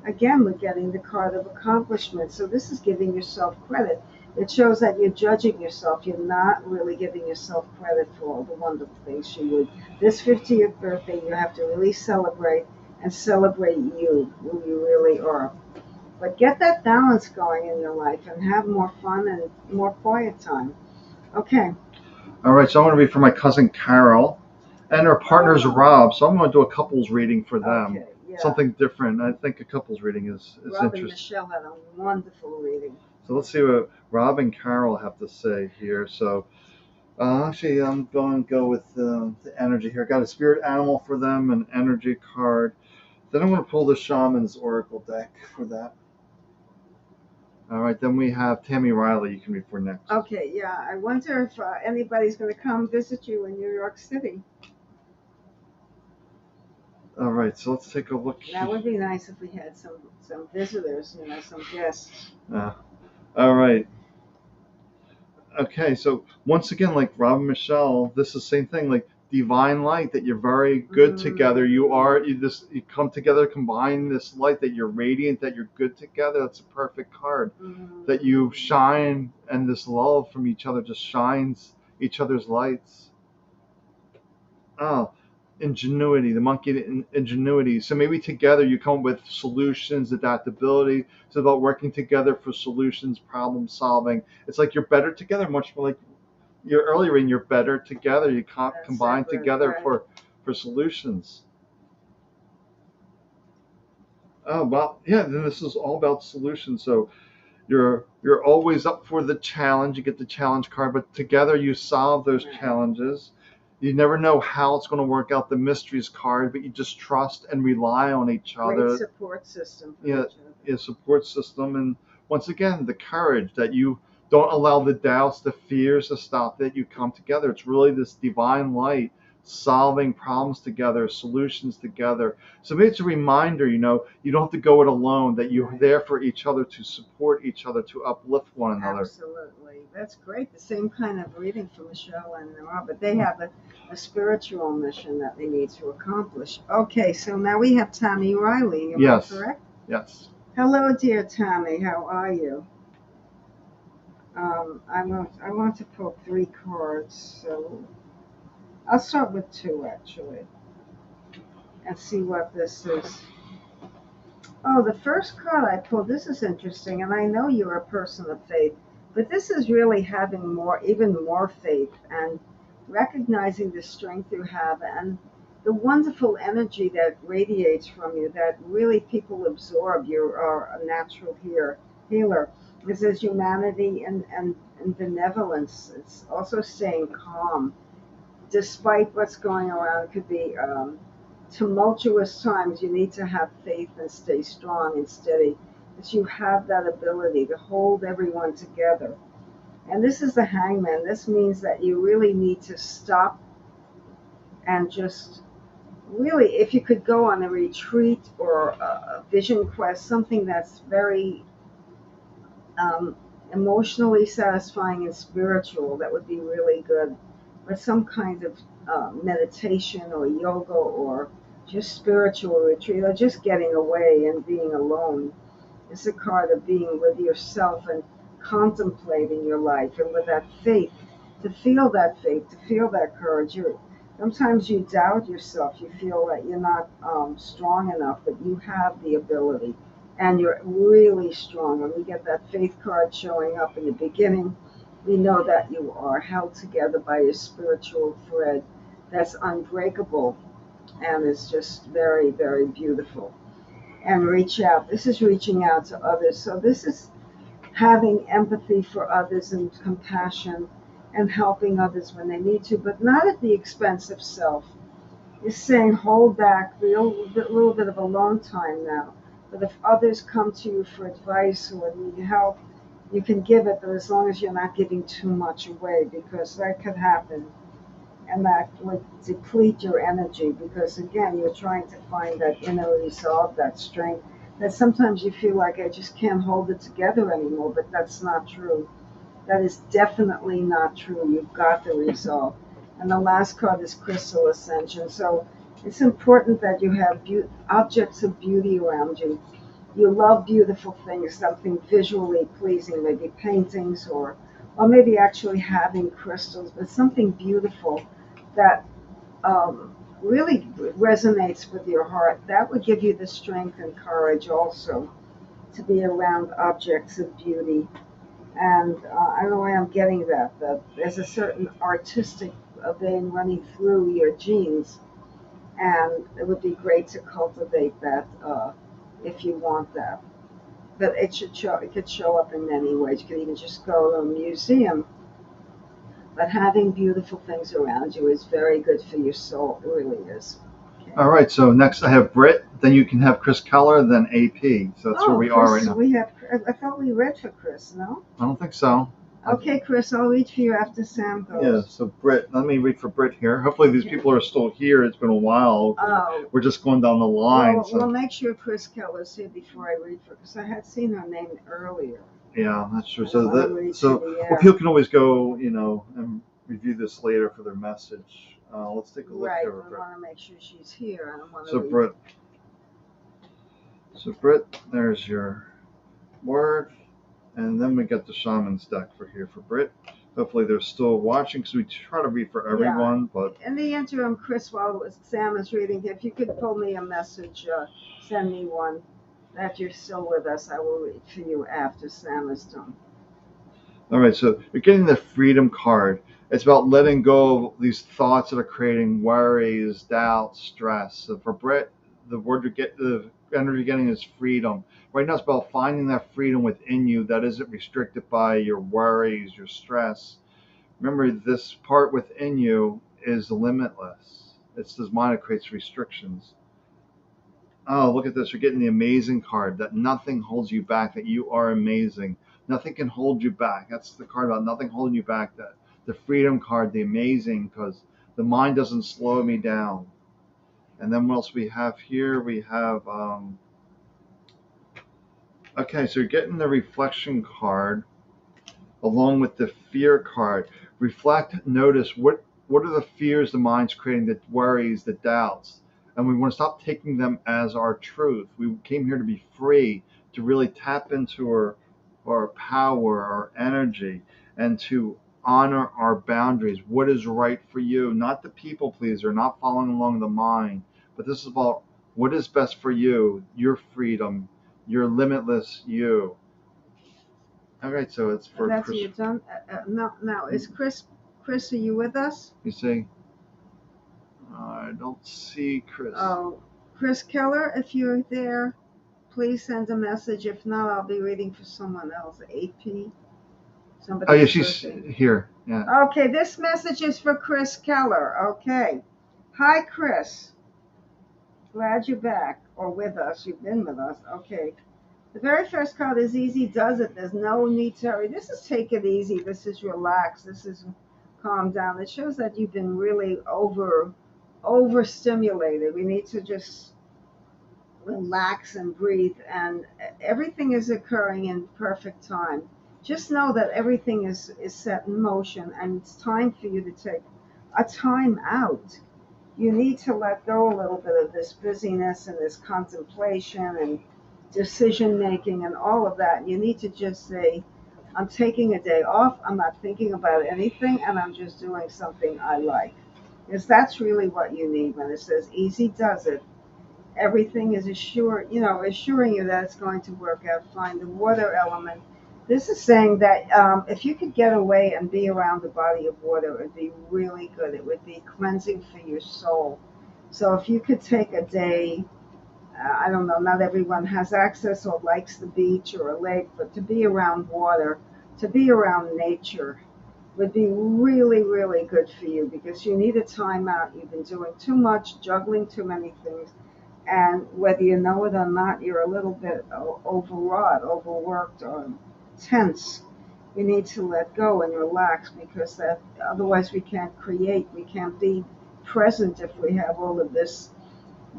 S2: again, we're getting the card of accomplishment. So this is giving yourself credit. It shows that you're judging yourself. You're not really giving yourself credit for all the wonderful things you do. This 50th birthday, you have to really celebrate and celebrate you, who you really are. But get that balance going in your life and have more fun and more quiet time. Okay.
S1: All right, so I'm going to read for my cousin Carol. And her partner's Rob, so I'm going to do a couples reading for them.
S2: Okay, yeah.
S1: Something different. I think a couples reading is
S2: Rob and
S1: interesting.
S2: Michelle had a wonderful reading.
S1: So let's see what Rob and Carol have to say here. So actually, I'm going to go with the energy here. Got a spirit animal for them, an energy card. Then I'm going to pull the Shaman's Oracle deck for that. All right, then we have Tammy Riley. You can read for next.
S2: Okay, yeah. I wonder if anybody's going to come visit you in New York City.
S1: All right, so let's take a look.
S2: That would be nice if we had some visitors, some guests.
S1: All right. Okay, so once again, like Rob and Michelle, this is the same thing. Like divine light, that you're very good together. You come together, combine this light, that you're radiant, that you're good together. That's a perfect card. That you shine, and this love from each other just shines each other's lights. Oh, ingenuity, the monkey ingenuity. So maybe together you come up with solutions, adaptability. It's about working together for solutions, problem solving. It's like you're better together, much more like you're earlier in you're better together. You combine together for solutions. Oh well, yeah. Then this is all about solutions. So you're always up for the challenge. You get the challenge card, but together you solve those challenges. You never know how it's going to work out, the mysteries card, but you just trust and rely on each other.
S2: Great support system.
S1: Yeah, support system. And once again, the courage that you don't allow the doubts, the fears to stop, that you come together. It's really this divine light solving problems together, solutions together. So maybe it's a reminder, you don't have to go it alone, that you're there for each other, to support each other, to uplift one another.
S2: Absolutely. That's great. The same kind of reading for Michelle and Rob, but they have a spiritual mission that they need to accomplish. Okay, so now we have Tammy Riley. Am I correct?
S1: Yes.
S2: Hello, dear Tammy. How are you? I want to pull 3 cards, so I'll start with 2 actually, and see what this is. Oh, the first card I pulled, this is interesting, and I know you're a person of faith, but this is really having even more faith, and recognizing the strength you have and the wonderful energy that radiates from you, that really people absorb. You are a natural healer. It says humanity and benevolence. It's also saying calm. Despite what's going around, it could be tumultuous times, you need to have faith and stay strong and steady, because you have that ability to hold everyone together. And this is the Hangman. This means that you really need to stop and just really, if you could go on a retreat or a vision quest, something that's very emotionally satisfying and spiritual, that would be really good. But some kind of meditation or yoga or just spiritual retreat, or just getting away and being alone. It's a card of being with yourself and contemplating your life, and with that faith, to feel that faith, to feel that courage. Sometimes you doubt yourself, you feel that you're not strong enough, but you have the ability, and you're really strong. When we get that faith card showing up in the beginning, we know that you are held together by a spiritual thread that's unbreakable, and is just very, very beautiful. And reach out. This is reaching out to others. So this is having empathy for others and compassion and helping others when they need to, but not at the expense of self. It's saying hold back, a little bit of alone time now. But if others come to you for advice or need help, you can give it, but as long as you're not giving too much away, because that could happen. And that would deplete your energy, because again, you're trying to find that inner resolve, that strength, that sometimes you feel like I just can't hold it together anymore, but that's not true. That is definitely not true. You've got the resolve. And the last card is Crystal Ascension. So it's important that you have objects of beauty around you. You love beautiful things, something visually pleasing, maybe paintings or maybe actually having crystals, but something beautiful that really resonates with your heart. That would give you the strength and courage also to be around objects of beauty. And I don't know why I'm getting that. There's a certain artistic a vein running through your genes, and it would be great to cultivate that if you want that. But it could show up in many ways. You could even just go to a museum. But having beautiful things around you is very good for your soul. It really is. Okay.
S1: All right, so next I have Brit, then you can have Chris Keller, then AP. So that's where we are right now.
S2: We have. I thought we read for Chris. No.
S1: I don't think so.
S2: Okay, Chris, I'll read for you after Sam goes.
S1: Yeah, so Brit, let me read for Brit here. Hopefully these people are still here. It's been a while.
S2: Oh.
S1: We're just going down the line.
S2: Well, we'll make sure Chris Keller's here before I read for, because I had seen her name earlier.
S1: Yeah, that's true.
S2: Well,
S1: people can always go, and review this later for their message. Let's take a look here.
S2: Right, we want to make sure she's here. I don't want to.
S1: So Brit, there's your word. And then we get the shaman's deck for Brit. Hopefully they're still watching because we try to read for everyone. Yeah. But
S2: in the interim, Chris, while Sam is reading, if you could pull me a message, send me one that you're still with us. I will read for you after Sam is done.
S1: All right, so you're getting the freedom card. It's about letting go of these thoughts that are creating worries, doubts, stress. So for Brit, the energy you're getting is freedom. Right now it's about finding that freedom within you that isn't restricted by your worries, your stress. Remember, this part within you is limitless. It's this mind that creates restrictions. Oh, look at this. You're getting the amazing card, that nothing holds you back, that you are amazing. Nothing can hold you back. That's the card about nothing holding you back. That the freedom card, the amazing, because the mind doesn't slow me down. And then what else we have here? We have... Okay, so you're getting the reflection card along with the fear card. Reflect, notice what are the fears the mind's creating, the worries, the doubts. And we want to stop taking them as our truth. We came here to be free, to really tap into our power, our energy, and to honor our boundaries. What is right for you, not the people pleaser, not following along the mind, but this is about what is best for you, your freedom, your limitless you. All right, so it's for
S2: that's
S1: Chris.
S2: You done. Now is Chris? Chris, are you with us?
S1: You see, I don't see Chris.
S2: Oh, Chris Keller, if you're there, please send a message. If not, I'll be reading for someone else. AP. Somebody.
S1: Oh yeah, she's here. Yeah.
S2: Okay, this message is for Chris Keller. Okay. Hi, Chris. Glad you're back or with us. You've been with us. Okay. The very first card is easy does it. There's no need to hurry. This is take it easy. This is relax. This is calm down. It shows that you've been really overstimulated. We need to just relax and breathe, and everything is occurring in perfect time. Just know that everything is set in motion, and it's time for you to take a time out. You need to let go a little bit of this busyness and this contemplation and decision making and all of that. You need to just say, I'm taking a day off, I'm not thinking about anything, and I'm just doing something I like. Because that's really what you need. When it says easy does it, everything is assuring you that it's going to work out fine. The water element, this is saying that if you could get away and be around the body of water, it would be really good. It would be cleansing for your soul. So if you could take a day, I don't know, not everyone has access or likes the beach or a lake, but to be around water, to be around nature would be really, really good for you, because you need a time out. You've been doing too much, juggling too many things, and whether you know it or not, you're a little bit overwrought, overworked, or tense. You need to let go and relax, because otherwise we can't create, we can't be present if we have all of this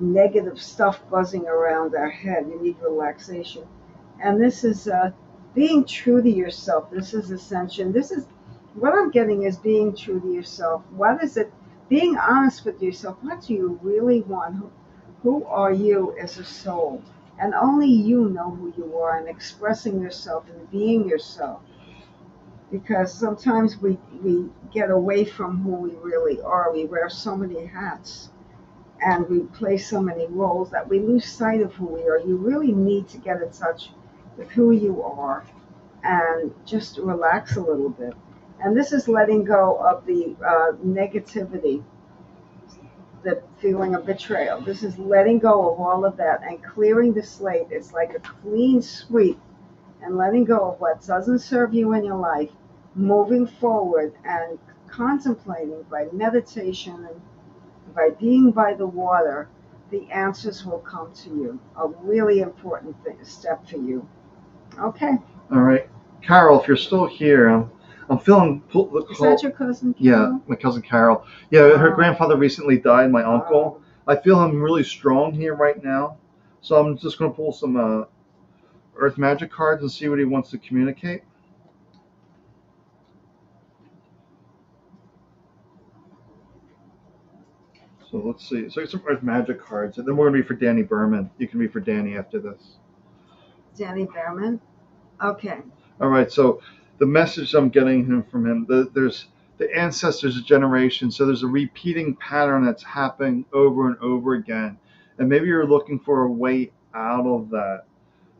S2: negative stuff buzzing around our head. You need relaxation. And this is being true to yourself. This is ascension. This is what I'm getting, is being true to yourself. What is it? Being honest with yourself. What do you really want? Who are you as a soul? And only you know who you are, and expressing yourself and being yourself. Because sometimes we get away from who we really are. We wear so many hats and we play so many roles that we lose sight of who we are. You really need to get in touch with who you are and just relax a little bit. And this is letting go of the negativity, the feeling of betrayal. This is letting go of all of that and clearing the slate. It's like a clean sweep and letting go of what doesn't serve you in your life, moving forward and contemplating by meditation and by being by the water, the answers will come to you. A really important step for you. Okay.
S1: All right, Carol, if you're still here, I'm feeling the
S2: Is that your cousin
S1: Yeah,
S2: Carol?
S1: my cousin Carol. Yeah, her
S2: Oh.
S1: grandfather recently died, my uncle.
S2: Oh.
S1: I feel him really strong here right now. So I'm just going to pull some Earth Magic cards and see what he wants to communicate. So let's see. So some Earth Magic cards, and then we're going to be for Danny Berman. You can be for Danny after this.
S2: Danny Berman? Okay.
S1: All right. So the message I'm getting from him, there's the ancestors of generations. So there's a repeating pattern that's happening over and over again, and maybe you're looking for a way out of that.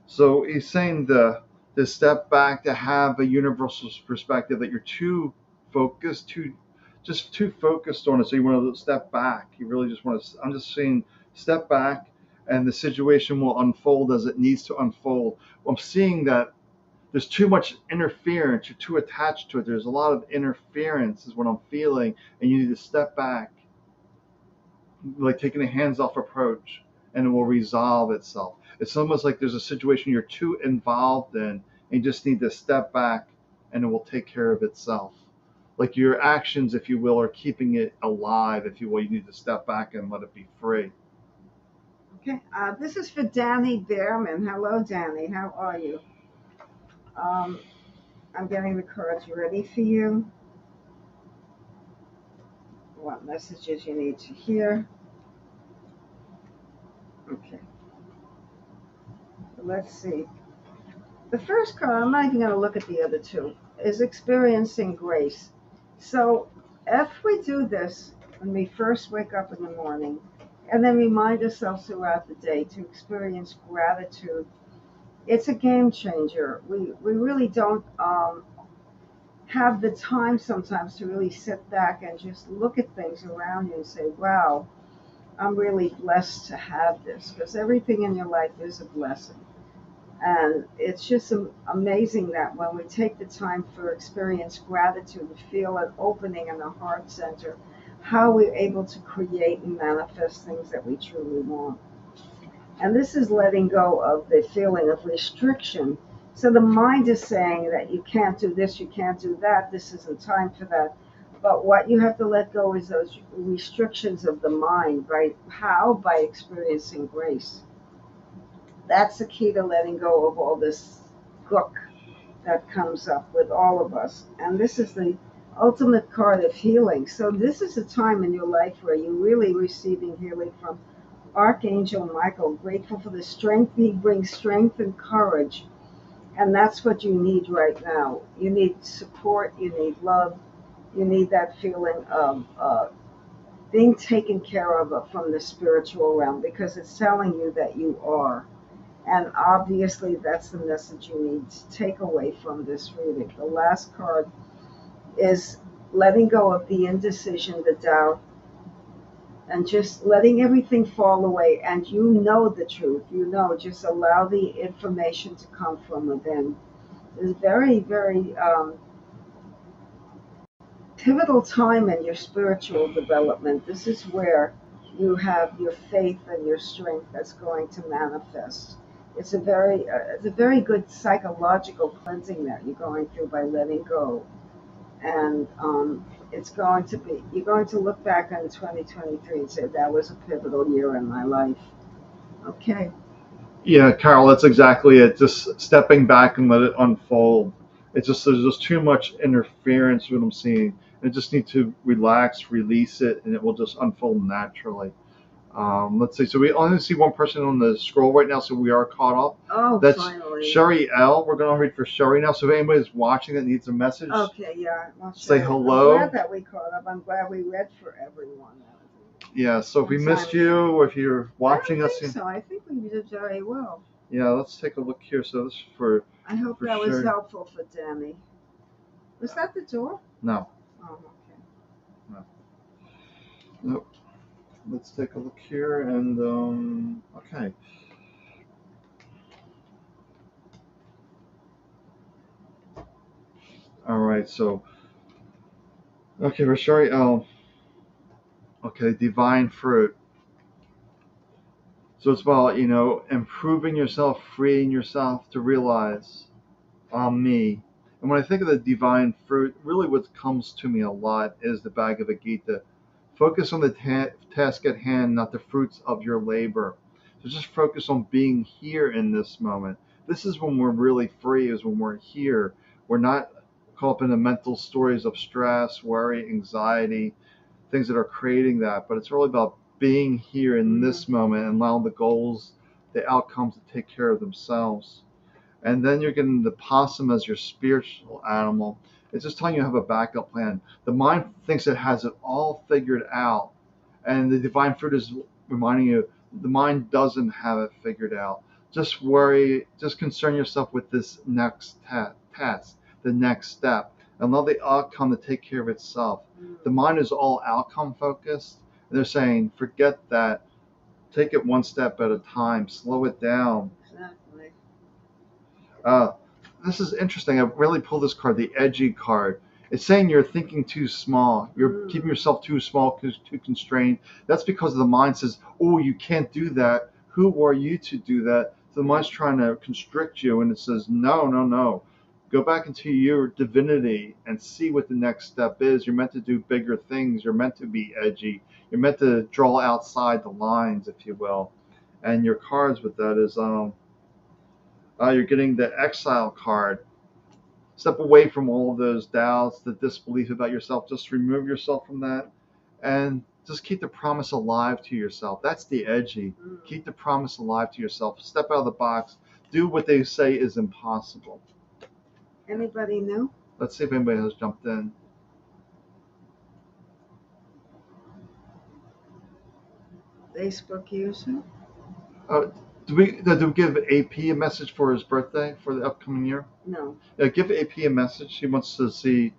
S1: So he's saying to step back, to have a universal perspective, that you're too focused, too focused on it. So you want to step back. You really just want to. I'm just saying, step back, and the situation will unfold as it needs to unfold. I'm seeing that there's too much interference. You're too attached to it. There's a lot of interference, is what I'm feeling, and you need to step back, like taking a hands-off approach, and it will resolve itself. It's almost like there's a situation you're too involved in, and you just need to step back, and it will take care of itself. Like your actions, if you will, are keeping it alive, if you will. You need to step back and let it be free.
S2: Okay. This is for Danny Berman. Hello, Danny. How are you? Um, I'm getting the cards ready for you. What messages you need to hear. Okay. Let's see. The first card, I'm not even going to look at the other two, is experiencing grace. So if we do this when we first wake up in the morning, and then remind ourselves throughout the day to experience gratitude, it's a game changer. We really don't have the time sometimes to really sit back and just look at things around you and say, wow, I'm really blessed to have this, because everything in your life is a blessing. And it's just amazing that when we take the time for experience gratitude, we feel an opening in the heart center, how we're able to create and manifest things that we truly want. And this is letting go of the feeling of restriction. So the mind is saying that you can't do this, you can't do that, this isn't time for that. But what you have to let go is those restrictions of the mind, right? How? By experiencing grace. That's the key to letting go of all this gook that comes up with all of us. And this is the ultimate card of healing. So this is a time in your life where you're really receiving healing from Archangel Michael. Grateful for the strength he brings, strength and courage. And that's what you need right now. You need support, you need love, you need that feeling of being taken care of from the spiritual realm, because it's telling you that you are. And obviously, that's the message you need to take away from this reading. The last card is letting go of the indecision, the doubt, and just letting everything fall away. And you know the truth. You know, just allow the information to come from within. It's very, very pivotal time in your spiritual development. This is where you have your faith and your strength that's going to manifest. It's a very good psychological cleansing that you're going through by letting go, and it's going to be, you're going to look back on 2023 and say that was a pivotal year in my life. Okay.
S1: Yeah, Carol, that's exactly it. Just stepping back and let it unfold. It's just there's just too much interference with what I'm seeing. I just need to relax, release it, and it will just unfold naturally. Let's see. So we only see one person on the scroll right now, so we are caught up.
S2: Oh,
S1: That's
S2: finally.
S1: Sherry L. We're going to read for Sherry now. So if anybody's watching that needs a message,
S2: Okay, yeah. Well,
S1: say hello.
S2: I'm glad that we caught up. I'm glad we read for everyone.
S1: Yeah. So if we missed you, or if you're watching
S2: I
S1: us,
S2: think so. I think we did very well.
S1: yeah. Let's take a look here. So this is for.
S2: I hope
S1: for
S2: that was
S1: Sherry.
S2: helpful for Danny. Was that the door?
S1: No.
S2: Oh, okay.
S1: No. Nope. Let's take a look here and okay. All right. So okay, we're showing. Oh, okay. Divine fruit. So it's about improving yourself, freeing yourself to realize me. And when I think of the divine fruit, really what comes to me a lot is the Bhagavad Gita. Focus on the task at hand, not the fruits of your labor. So just focus on being here in this moment. This is when we're really free, is when we're here. We're not caught up in the mental stories of stress, worry, anxiety, things that are creating that. But it's really about being here in this moment and allowing the goals, the outcomes to take care of themselves. And then you're getting the possum as your spiritual animal. It's just telling you to have a backup plan. The mind thinks it has it all figured out, and the divine fruit is reminding you the mind doesn't have it figured out. Just concern yourself with this next task, the next step, and allow the outcome to take care of itself. The mind is all outcome focused, and they're saying forget that. Take it one step at a time. Slow it down.
S2: Exactly.
S1: Uh, this is interesting. I really pulled this card, the edgy card. It's saying you're thinking too small. You're keeping yourself too small, too constrained. That's because the mind says, "Oh, you can't do that. Who are you to do that?" So the mind's trying to constrict you, and it says, "No, no, no. Go back into your divinity and see what the next step is. You're meant to do bigger things. You're meant to be edgy. You're meant to draw outside the lines, if you will." And your cards with that is you're getting the exile card. Step away from all of those doubts, the disbelief about yourself. Just remove yourself from that and just keep the promise alive to yourself. That's the edgy. Keep the promise alive to yourself. Step out of the box. Do what they say is impossible.
S2: Anybody new?
S1: Let's see if anybody has jumped in.
S2: Facebook user?
S1: Do we give AP a message for his birthday for the upcoming year?
S2: No.
S1: Give AP a message. He wants to see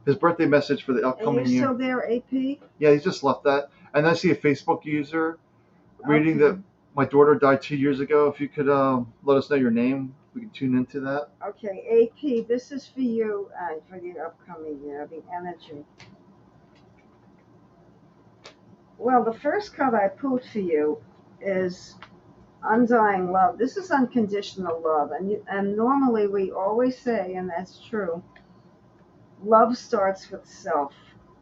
S1: his birthday message for the
S2: Are
S1: upcoming
S2: you
S1: year.
S2: still there, AP?
S1: Yeah, he just left that. And I see a Facebook user reading
S2: Okay.
S1: that my daughter died 2 years ago. If you could let us know your name, we can tune into that.
S2: Okay, AP, this is for you and for the upcoming year, the energy. Well, the first card I pulled for you is undying love. This is unconditional love, and normally we always say, and that's true, love starts with self.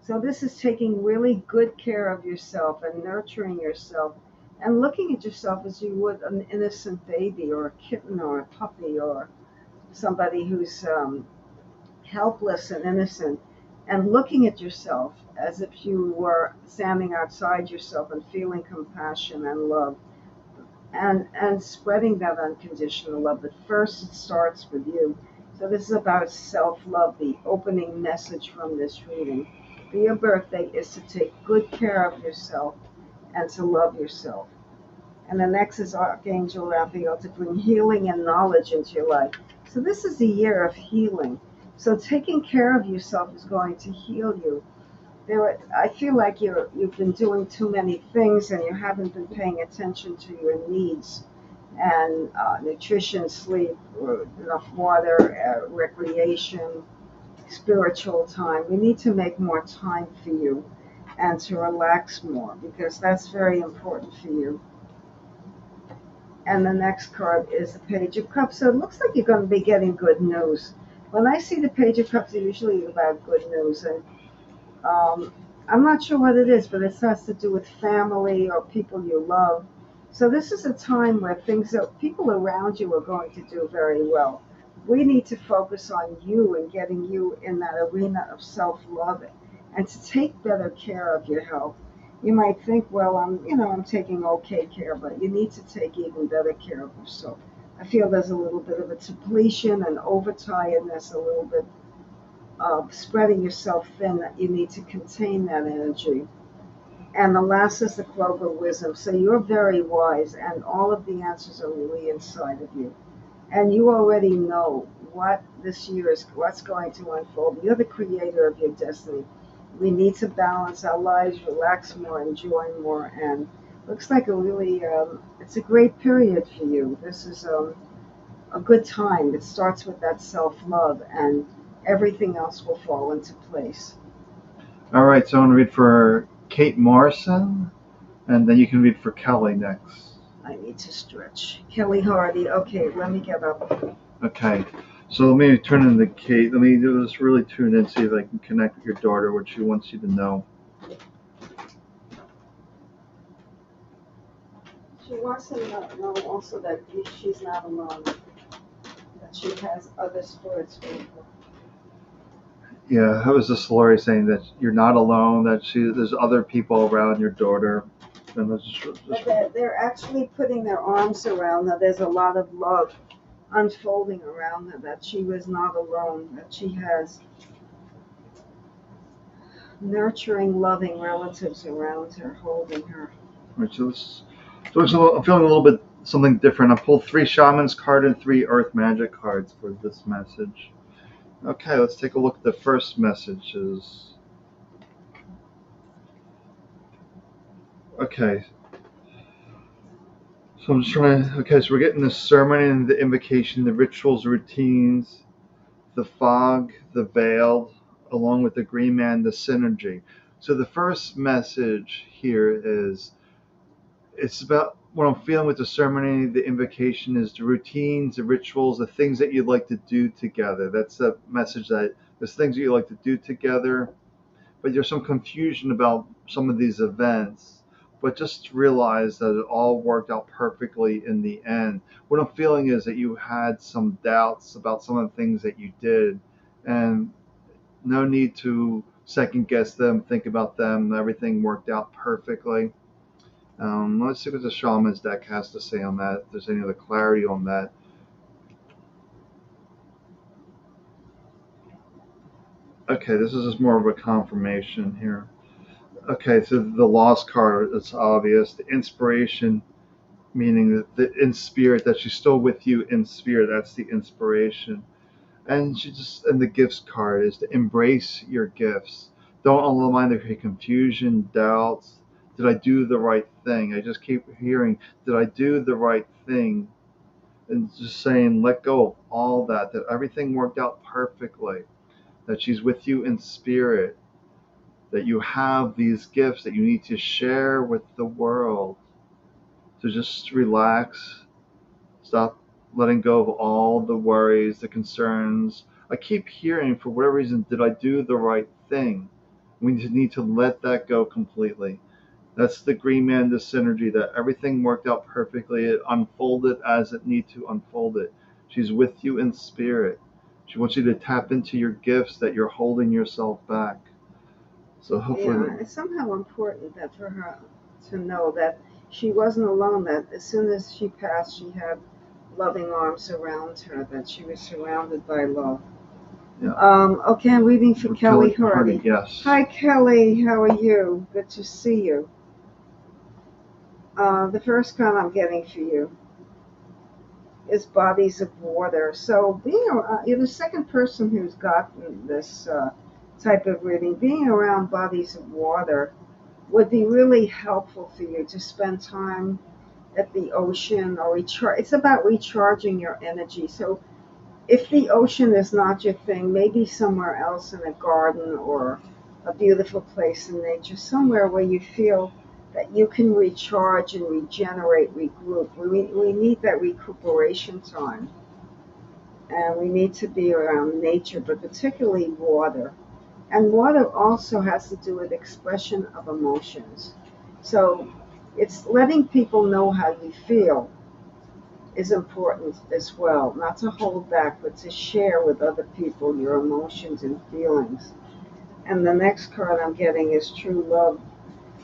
S2: So this is taking really good care of yourself and nurturing yourself and looking at yourself as you would an innocent baby or a kitten or a puppy or somebody who's helpless and innocent, and looking at yourself as if you were standing outside yourself and feeling compassion and love and spreading that unconditional love. But first it starts with you. So this is about self-love. The opening message from this reading for your birthday is to take good care of yourself and to love yourself. And the next is Archangel Raphael to bring healing and knowledge into your life. So this is a year of healing. So taking care of yourself is going to heal you. I feel like you've been doing too many things and you haven't been paying attention to your needs and nutrition, sleep, enough water, recreation, spiritual time. We need to make more time for you and to relax more because that's very important for you. And the next card is the Page of Cups. So it looks like you're going to be getting good news. When I see the Page of Cups, it's usually about good news. And I'm not sure what it is, but it has to do with family or people you love. So this is a time where people around you are going to do very well. We need to focus on you and getting you in that arena of self-love and to take better care of your health. You might think, well, I'm taking okay care, but you need to take even better care of yourself. I feel there's a little bit of a depletion and overtiredness, a little bit of spreading yourself thin, that you need to contain that energy. And the last is the Clover Wisdom. So you're very wise, and all of the answers are really inside of you. and you already know what this year is, what's going to unfold. You're the creator of your destiny. We need to balance our lives, relax more, enjoy more, and looks like a really, it's a great period for you. This is a good time. It starts with that self-love, and everything else will fall into place.
S1: All right, so I'm going to read for Kate Morrison, and then you can read for Kelly next.
S2: I need to stretch. Kelly Hardy. Okay, let me get up.
S1: Okay, so let me turn into Kate. Let me just really tune in, see if I can connect with your daughter, what she wants you to know.
S2: She wants to know also that she's not alone, that she has other spirits with her.
S1: Yeah, how was this Lori saying that you're not alone, that there's other people around your daughter. And
S2: But they're actually putting their arms around her. There's a lot of love unfolding around her, that she was not alone, that she has nurturing, loving relatives around her, holding her.
S1: right, I'm feeling a little bit something different. I pulled 3 Shaman's card and 3 Earth Magic cards for this message. Okay, let's take a look at the first messages. Okay, so I'm just trying to. Okay, so we're getting the ceremony and the invocation, the rituals, routines, the fog, the veiled, along with the green man, the synergy. So the first message here is it's about what I'm feeling with the ceremony, the invocation is the routines, the rituals, the things that you'd like to do together. That's the message, that there's things that you like to do together, but there's some confusion about some of these events. But just realize that it all worked out perfectly in the end. What I'm feeling is that you had some doubts about some of the things that you did, and no need to second guess them, think about them. Everything worked out perfectly. Let's see what the Shaman's deck has to say on that, if there's any other clarity on that. Okay, this is just more of a confirmation here. Okay, so the Lost card, it's obvious. The inspiration, meaning that in spirit, that she's still with you in spirit, that's the inspiration. And the gifts card is to embrace your gifts. Don't allow there to be confusion, doubts. Did I do the right thing? I just keep hearing, did I do the right thing? And just saying, let go of all that everything worked out perfectly, that she's with you in spirit, that you have these gifts that you need to share with the world. So just relax, stop letting go of all the worries, the concerns. I keep hearing, for whatever reason, did I do the right thing? We need to let that go completely. That's the green man, the synergy, that everything worked out perfectly. It unfolded as it needed to unfold it. She's with you in spirit. She wants you to tap into your gifts, that you're holding yourself back. So hopefully,
S2: Yeah, it's somehow important that for her to know that she wasn't alone, that as soon as she passed, she had loving arms around her, that she was surrounded by love.
S1: yeah.
S2: Okay, I'm reading for Kelly Hardy.
S1: Yes.
S2: Hi, Kelly. How are you? Good to see you. The first card I'm getting for you is bodies of water. So you're the second person who's gotten this type of reading. Being around bodies of water would be really helpful for you to spend time at the ocean or recharge. It's about recharging your energy. So if the ocean is not your thing, maybe somewhere else in a garden or a beautiful place in nature, somewhere where you feel that you can recharge and regenerate, regroup. We need that recuperation time. And we need to be around nature, but particularly water. And water also has to do with expression of emotions. So it's letting people know how you feel is important as well. Not to hold back, but to share with other people your emotions and feelings. And the next card I'm getting is true love.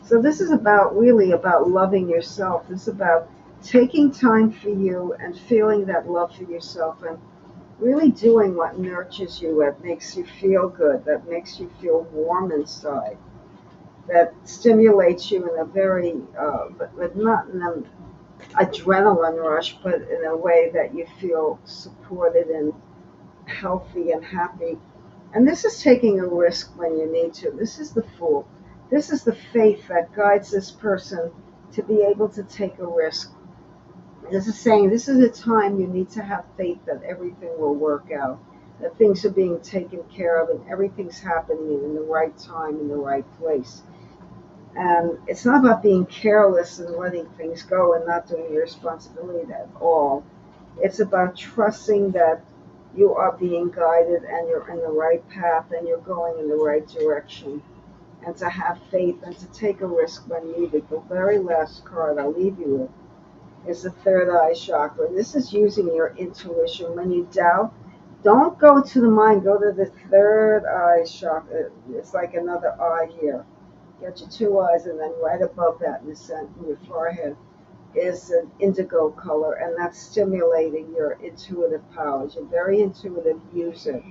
S2: So this is really about loving yourself. This is about taking time for you and feeling that love for yourself, and really doing what nurtures you, that makes you feel good, that makes you feel warm inside, that stimulates you in a very, but not in a adrenaline rush, but in a way that you feel supported and healthy and happy. And this is taking a risk when you need to. This is the Fool. This is the faith that guides this person to be able to take a risk. This is saying this is a time you need to have faith that everything will work out, that things are being taken care of, and everything's happening in the right time, in the right place. And it's not about being careless and letting things go and not doing your responsibility at all. It's about trusting that you are being guided and you're in the right path and you're going in the right direction. And to have faith and to take a risk when needed. The very last card I'll leave you with is the third eye chakra. This is using your intuition. When you doubt, don't go to the mind, go to the third eye chakra. It's like another eye here. Get your two eyes, and then right above that in the center, in your forehead, is an indigo color, and that's stimulating your intuitive powers. You're very intuitive, use it,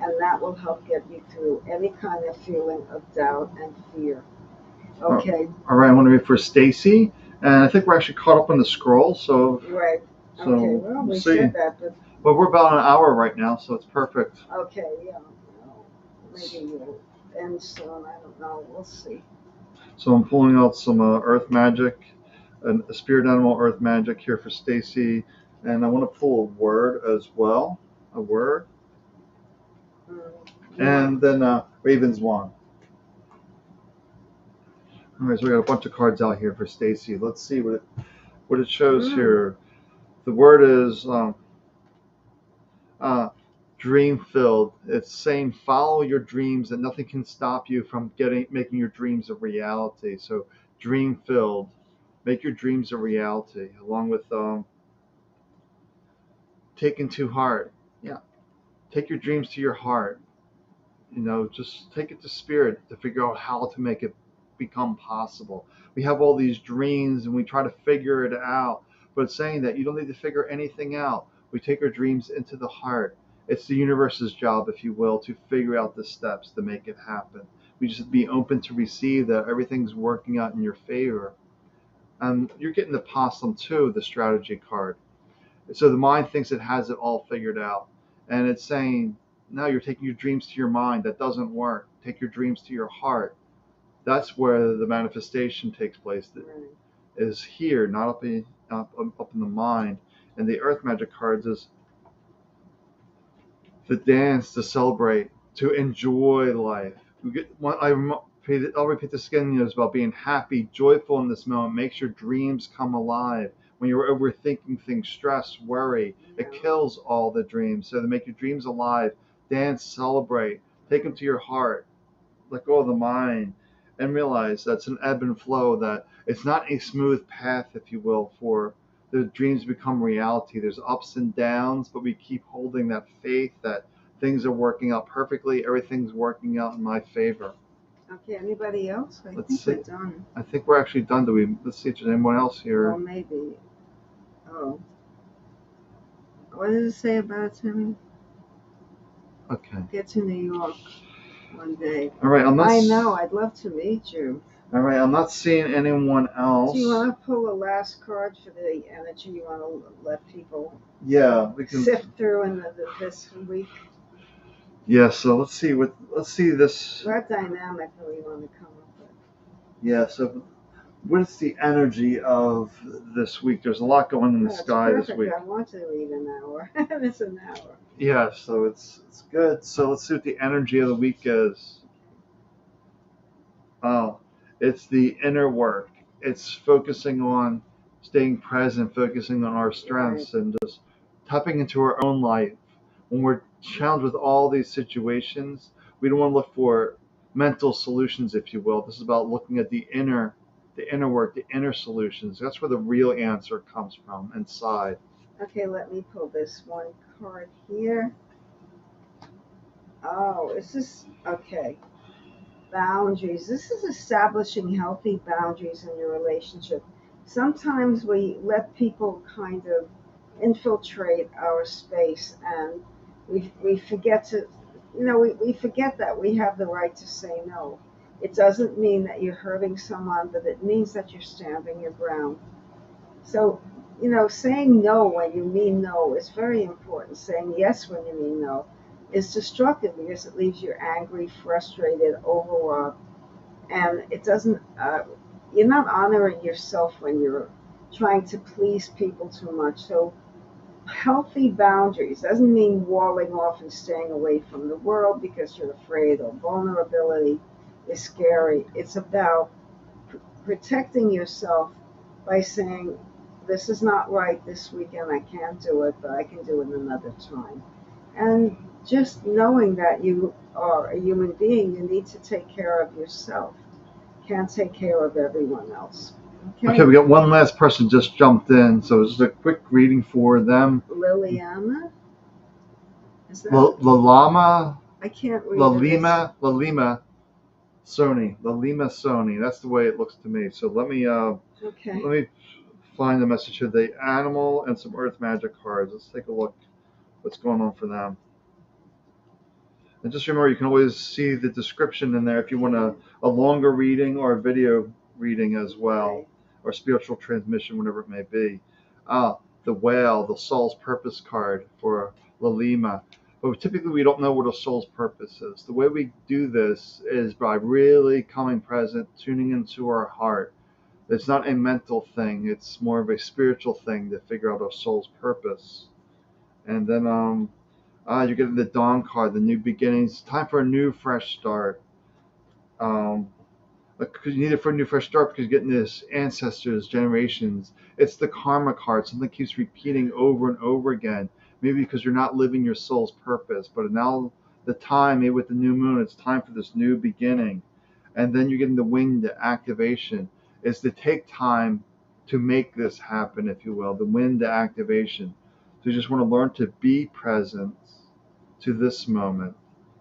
S2: and that will help get you through any kind of feeling of doubt and fear. Okay.
S1: All right, I want to read for Stacy, and I think we're actually caught up on the scroll, so.
S2: Right.
S1: So
S2: Okay, well, we
S1: see.
S2: said that, but.
S1: Well, we're about an hour right now, so it's perfect.
S2: Okay, yeah. Maybe we'll end soon, I don't know, we'll see.
S1: So I'm pulling out some earth magic, a spirit animal earth magic here for Stacy, and I want to pull a word as well, a word, and then Raven's Wand. All right, so we got a bunch of cards out here for Stacy. Let's see what it shows here. The word is dream filled. It's saying follow your dreams, and nothing can stop you from making your dreams a reality. So dream filled, make your dreams a reality, along with taking to heart. Yeah, take your dreams to your heart. Just take it to spirit to figure out how to make it become possible. We have all these dreams and we try to figure it out, but it's saying that you don't need to figure anything out. We take our dreams into the heart. It's the universe's job, if you will, to figure out the steps to make it happen. We just be open to receive that everything's working out in your favor. And you're getting the possum too, the strategy card. So the mind thinks it has it all figured out. And it's saying, no, you're taking your dreams to your mind. That doesn't work. Take your dreams to your heart. That's where the manifestation takes place. That is here, not up in the mind. And the earth magic cards is to dance, to celebrate, to enjoy life. I'll repeat this again. It's about being happy, joyful in this moment. Makes your dreams come alive. When you're overthinking things, stress, worry, it kills all the dreams. So to make your dreams alive, dance, celebrate, take them to your heart, let go of the mind, and realize that's an ebb and flow, that it's not a smooth path, if you will, for the dreams become reality. There's ups and downs, but we keep holding that faith that things are working out perfectly. Everything's working out in my favor.
S2: Okay, anybody else? I
S1: Let's
S2: think
S1: see.
S2: we're done.
S1: I think we're actually done. Let's see if there's anyone else here.
S2: Well, maybe. Oh. What does it say about it, Timmy?
S1: Okay.
S2: Get to New York one day.
S1: All right.
S2: I know. I'd love to meet you.
S1: All right. I'm not seeing anyone else.
S2: Do you want to pull a last card for the energy you want to let people
S1: we can
S2: sift through in this week?
S1: Yeah. So let's see this.
S2: What dynamic do we want to come up with?
S1: Yeah. So what is the energy of this week? There's a lot going in the sky
S2: perfect.
S1: this week.
S2: I want to read an hour. It's an hour.
S1: Yeah, so it's good. So let's see what the energy of the week is. Oh, it's the inner work. It's focusing on staying present, focusing on our strengths, and just tapping into our own life. When we're challenged with all these situations, we don't want to look for mental solutions, if you will. This is about looking at the inner work, the inner solutions. That's where the real answer comes from, inside.
S2: Okay, let me pull this one card here. Oh, this is okay. Boundaries. This is establishing healthy boundaries in your relationship. Sometimes we let people kind of infiltrate our space, and we forget to, we forget that we have the right to say no. It doesn't mean that you're hurting someone, but it means that you're standing your ground. So, you know, saying no when you mean no is very important. Saying yes when you mean no is destructive because it leaves you angry, frustrated, overwrought, and it doesn't. You're not honoring yourself when you're trying to please people too much. So, healthy boundaries doesn't mean walling off and staying away from the world because you're afraid or vulnerability is scary. It's about protecting yourself by saying, this is not right this weekend, I can't do it, but I can do it another time. And just knowing that you are a human being, you need to take care of yourself. Can't take care of everyone else.
S1: Okay,
S2: Okay,
S1: we got one last person just jumped in, so just a quick reading for them.
S2: Liliana, is that?
S1: La Lama,
S2: I can't
S1: La
S2: read it.
S1: Lima, La Lima, Sony, La Lima Sony. That's the way it looks to me. So let
S2: Okay.
S1: me find the message here. The animal and some earth magic cards. Let's take a look. What's going on for them? And just remember, you can always see the description in there if you want a longer reading or a video reading as well, or spiritual transmission, whatever it may be. The whale, the soul's purpose card for La Lima. But typically, we don't know what a soul's purpose is. The way we do this is by really coming present, tuning into our heart. It's not a mental thing, it's more of a spiritual thing to figure out our soul's purpose. And then you're getting the Dawn card, the new beginnings. Time for a new, fresh start. Um, because you need it for a new, fresh start because you're getting this ancestors, generations. It's the karma card. Something keeps repeating over and over again. Maybe because you're not living your soul's purpose. But now the time, maybe with the new moon, it's time for this new beginning. And then you're getting the wind activation. Is to take time to make this happen, if you will. The wind activation. So you just want to learn to be present to this moment.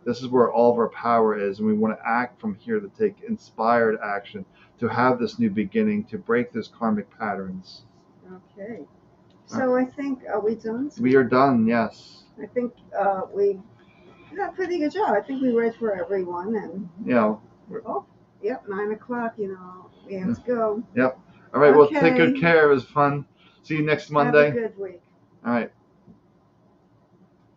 S1: This is where all of our power is, and we want to act from here to take inspired action, to have this new beginning, to break those karmic patterns.
S2: Okay. So I think, are we done?
S1: We are done, yes.
S2: I think we did a pretty good job. I think we read for everyone, and oh, yep, 9 o'clock. You know, we have to go.
S1: Yep. All right. Okay. Well, take good care. It was fun. See you next Monday.
S2: Have a good week.
S1: All right.